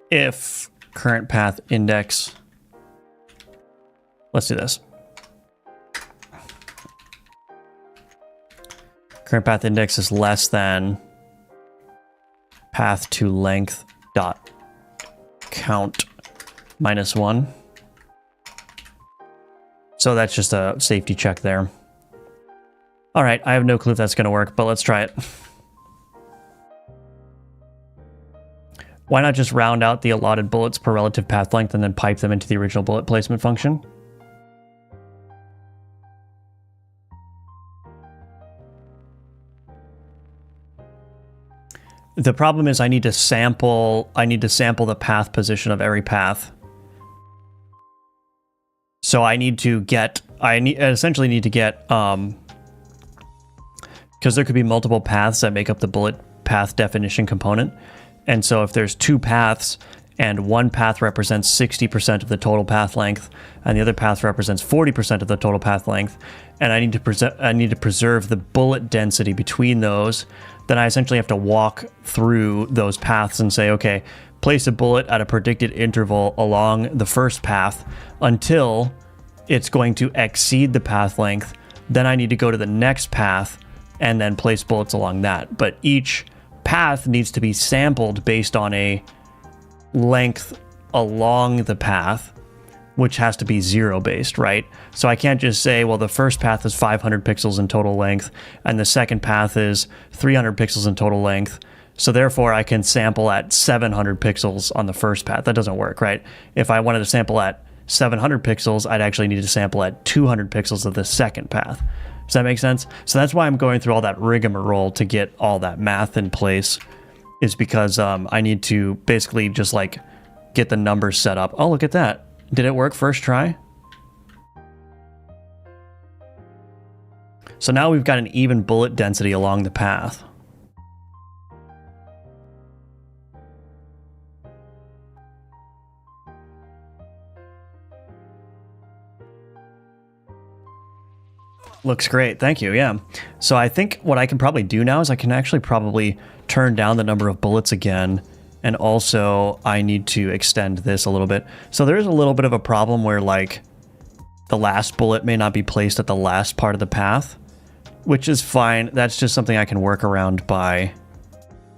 A: if current path index, let's do this. Current path index is less than path to length dot count minus 1. So that's just a safety check there. All right, I have no clue if that's going to work, but let's try it. Why not just round out the allotted bullets per relative path length and then pipe them into the original bullet placement function? The problem is I need to sample the path position of every path. So I essentially need to get because there could be multiple paths that make up the bullet path definition component. And so if there's two paths and one path represents 60% of the total path length and the other path represents 40% of the total path length, and I need to preserve the bullet density between those, then I essentially have to walk through those paths and say, okay, place a bullet at a predicted interval along the first path until it's going to exceed the path length. Then I need to go to the next path and then place bullets along that. But each path needs to be sampled based on a length along the path, which has to be 0 based, right? So I can't just say, well, the first path is 500 pixels in total length, and the second path is 300 pixels in total length. So therefore, I can sample at 700 pixels on the first path. That doesn't work, right? If I wanted to sample at 700 pixels, I'd actually need to sample at 200 pixels of the second path. Does that make sense? So that's why I'm going through all that rigmarole to get all that math in place, is because I need to basically just like get the numbers set up. Oh, look at that. Did it work first try? So now we've got an even bullet density along the path. Looks great, thank you, yeah. So I think what I can probably do now is I can actually probably turn down the number of bullets again, and also I need to extend this a little bit. So there is a little bit of a problem where like the last bullet may not be placed at the last part of the path, which is fine. That's just something I can work around by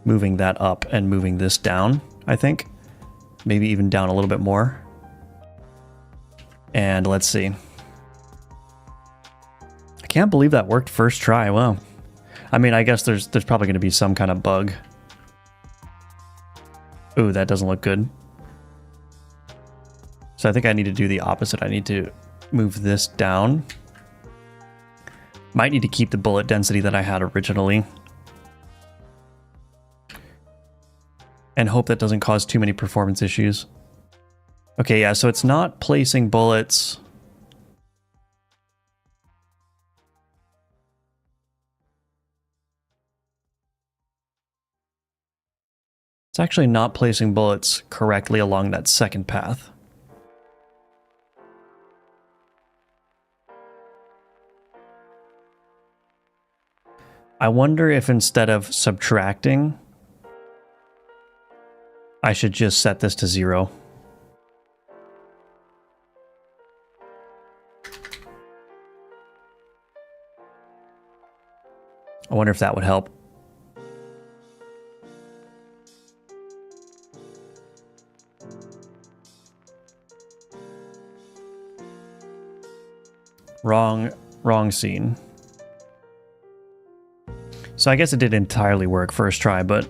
A: moving that up and moving this down, I think. Maybe even down a little bit more. And let's see. I can't believe that worked first try. Wow. I mean, I guess there's probably going to be some kind of bug. Ooh, that doesn't look good. So I think I need to do the opposite. I need to move this down. Might need to keep the bullet density that I had originally. And hope that doesn't cause too many performance issues. Okay, yeah, so it's not placing bullets. It's actually not placing bullets correctly along that second path. I wonder if instead of subtracting, I should just set this to 0. I wonder if that would help. Wrong scene. So I guess it didn't entirely work first try, but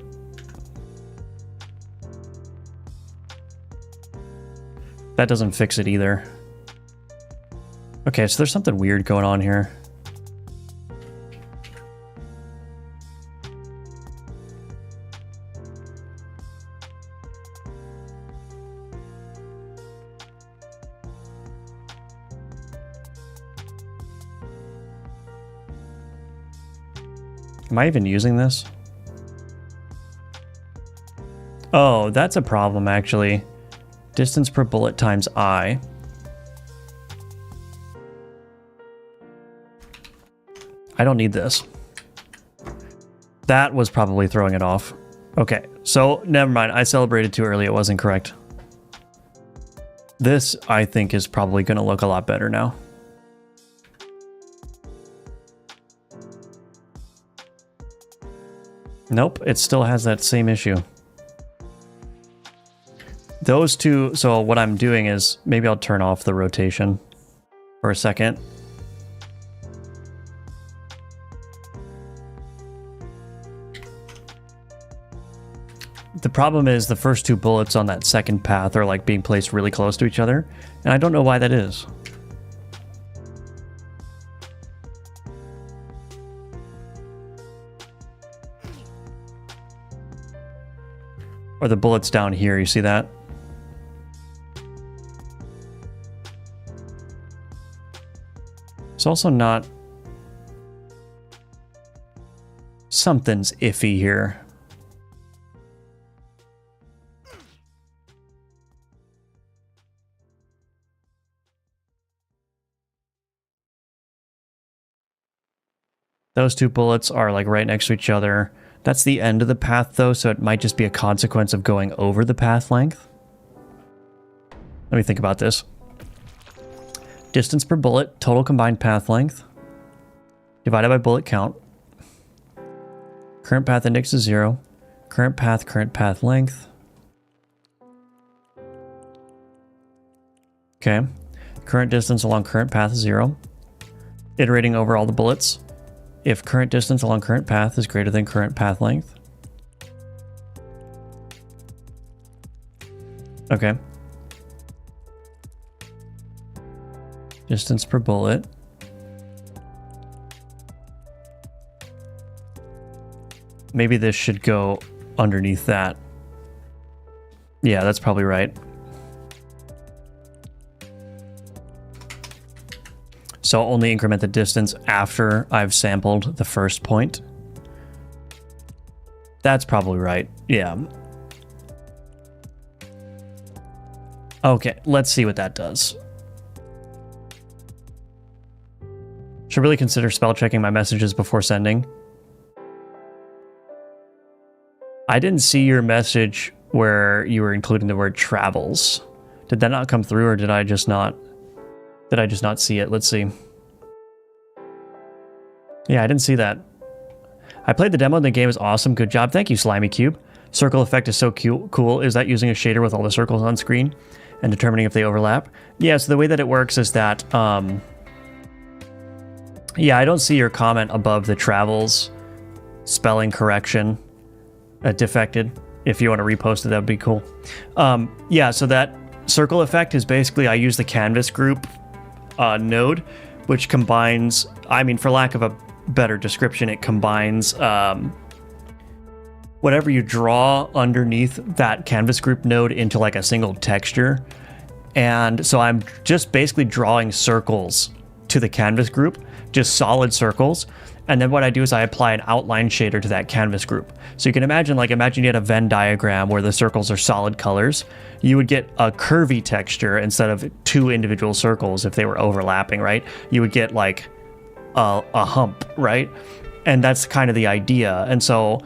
A: that doesn't fix it either. Okay, so there's something weird going on here. Am I even using this? Oh, that's a problem actually. Distance per bullet times I. I don't need this. That was probably throwing it off. Okay, so never mind. I celebrated too early. It wasn't correct. This, I think, is probably going to look a lot better now. Nope, it still has that same issue. Those two, so what I'm doing is, maybe I'll turn off the rotation for a second. The problem is the first two bullets on that second path are like being placed really close to each other, and I don't know why that is. Or the bullets down here, you see that? It's also not... Something's iffy here. Those two bullets are like right next to each other. That's the end of the path though, so it might just be a consequence of going over the path length. Let me think about this. Distance per bullet, total combined path length, divided by bullet count. Current path index is 0. Current path length. Okay. Current distance along current path is 0. Iterating over all the bullets. If current distance along current path is greater than current path length. Okay. Distance per bullet. Maybe this should go underneath that. Yeah, that's probably right. So I'll only increment the distance after I've sampled the first point. That's probably right. Yeah. Okay, let's see what that does. Should really consider spell checking my messages before sending. I didn't see your message where you were including the word travels. Did that not come through, or did I just not see it? Let's see. Yeah, I didn't see that. I played the demo and the game is awesome. Good job. Thank you, Slimy Cube. Circle effect is so cool. Is that using a shader with all the circles on screen and determining if they overlap? Yeah, so the way that it works is that, yeah, I don't see your comment above the travels spelling correction defected. If you want to repost it, that would be cool. Yeah, so that circle effect is basically, I use the canvas group node, which combines, I mean, for lack of a better description, it combines whatever you draw underneath that canvas group node into like a single texture. And so I'm just basically drawing circles to the canvas group, just solid circles. And then what I do is I apply an outline shader to that canvas group. So you can imagine you had a Venn diagram where the circles are solid colors. You would get a curvy texture instead of two individual circles if they were overlapping, right? You would get like a hump, right? And that's kind of the idea. And so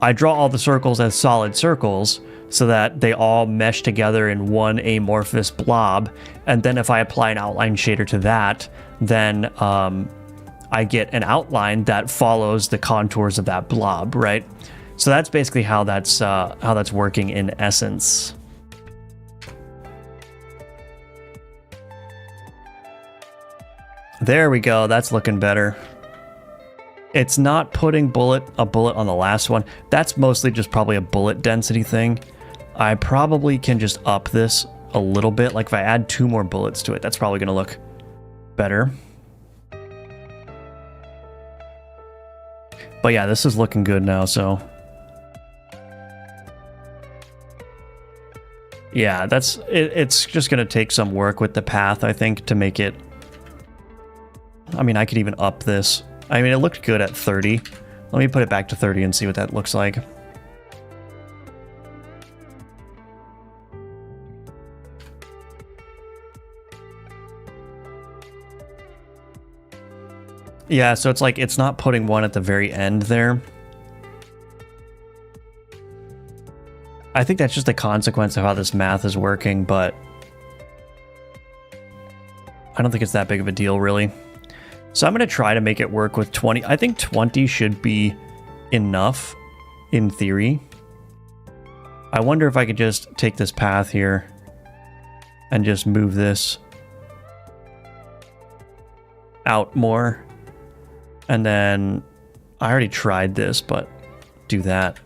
A: I draw all the circles as solid circles so that they all mesh together in one amorphous blob. And then if I apply an outline shader to that, then I get an outline that follows the contours of that blob, right? So that's basically how that's working in essence. There we go. That's looking better. It's not putting a bullet on the last one. That's mostly just probably a bullet density thing. I probably can just up this a little bit. Like if I add 2 more bullets to it, that's probably going to look better. But yeah, this is looking good now, so. Yeah, it's just going to take some work with the path, I think, to make it. I mean, I could even up this. I mean, it looked good at 30. Let me put it back to 30 and see what that looks like. Yeah, so it's like it's not putting one at the very end there. I think that's just a consequence of how this math is working, but I don't think it's that big of a deal, really. So I'm going to try to make it work with 20. I think 20 should be enough in theory. I wonder if I could just take this path here and just move this out more. And then I already tried this, but do that.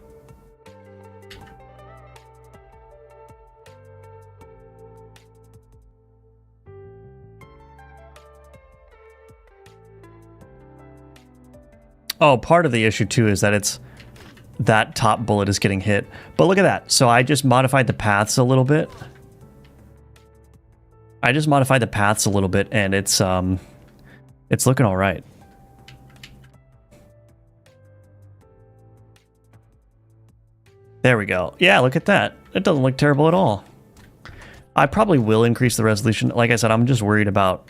A: Oh, part of the issue too is that that top bullet is getting hit. But look at that. So I just modified the paths a little bit. And it's looking all right. There we go. Yeah, look at that. It doesn't look terrible at all. I probably will increase the resolution. Like I said, I'm just worried about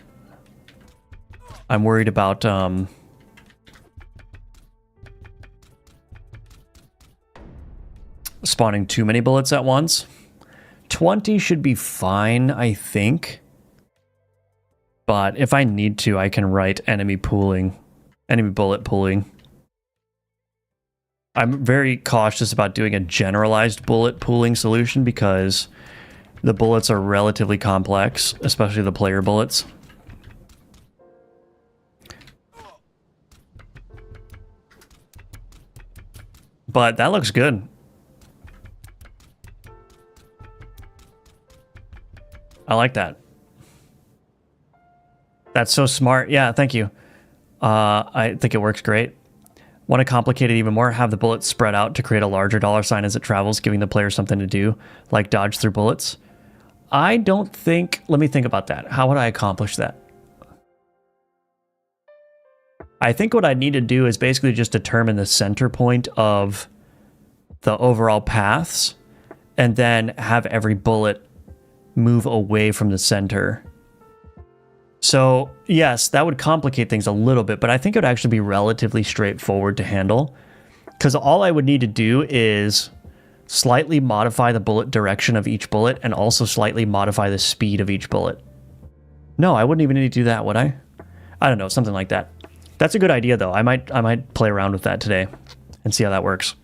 A: spawning too many bullets at once. 20 should be fine, I think. But if I need to, I can write enemy bullet pooling. I'm very cautious about doing a generalized bullet pooling solution because the bullets are relatively complex, especially the player bullets. But that looks good. I like that. That's so smart. Yeah, thank you. I think it works great. Want to complicate it even more? Have the bullets spread out to create a larger $ as it travels, giving the player something to do, like dodge through bullets. I don't think... Let me think about that. How would I accomplish that? I think what I need to do is basically just determine the center point of the overall paths, and then have every bullet move away from the center. So, yes, that would complicate things a little bit, but I think it would actually be relatively straightforward to handle, because all I would need to do is slightly modify the bullet direction of each bullet and also slightly modify the speed of each bullet. No, I wouldn't even need to do that, would I? I don't know, something like that. That's a good idea, though. I might play around with that today and see how that works.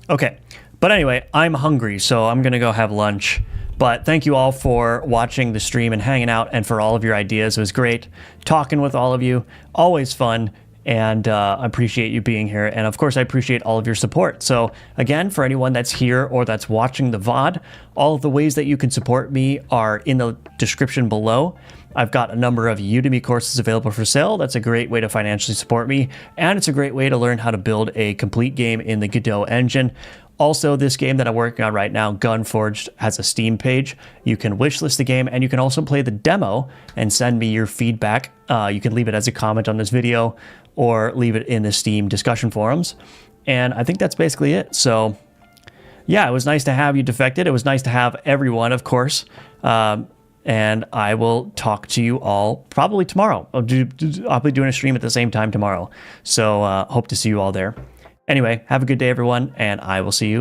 A: Okay, but anyway, I'm hungry, so I'm gonna go have lunch. But thank you all for watching the stream and hanging out, and for all of your ideas. It was great talking with all of you. Always fun, and I appreciate you being here. And of course, I appreciate all of your support. So again, for anyone that's here or that's watching the VOD, all of the ways that you can support me are in the description below. I've got a number of Udemy courses available for sale. That's a great way to financially support me, and it's a great way to learn how to build a complete game in the Godot engine. Also, this game that I'm working on right now, Gunforged, has a Steam page. You can wishlist the game, and you can also play the demo and send me your feedback. You can leave it as a comment on this video or leave it in the Steam discussion forums. And I think that's basically it. So yeah, it was nice to have you defected. It was nice to have everyone, of course. And I will talk to you all probably tomorrow. I'll be doing a stream at the same time tomorrow. So hope to see you all there. Anyway, have a good day, everyone, and I will see you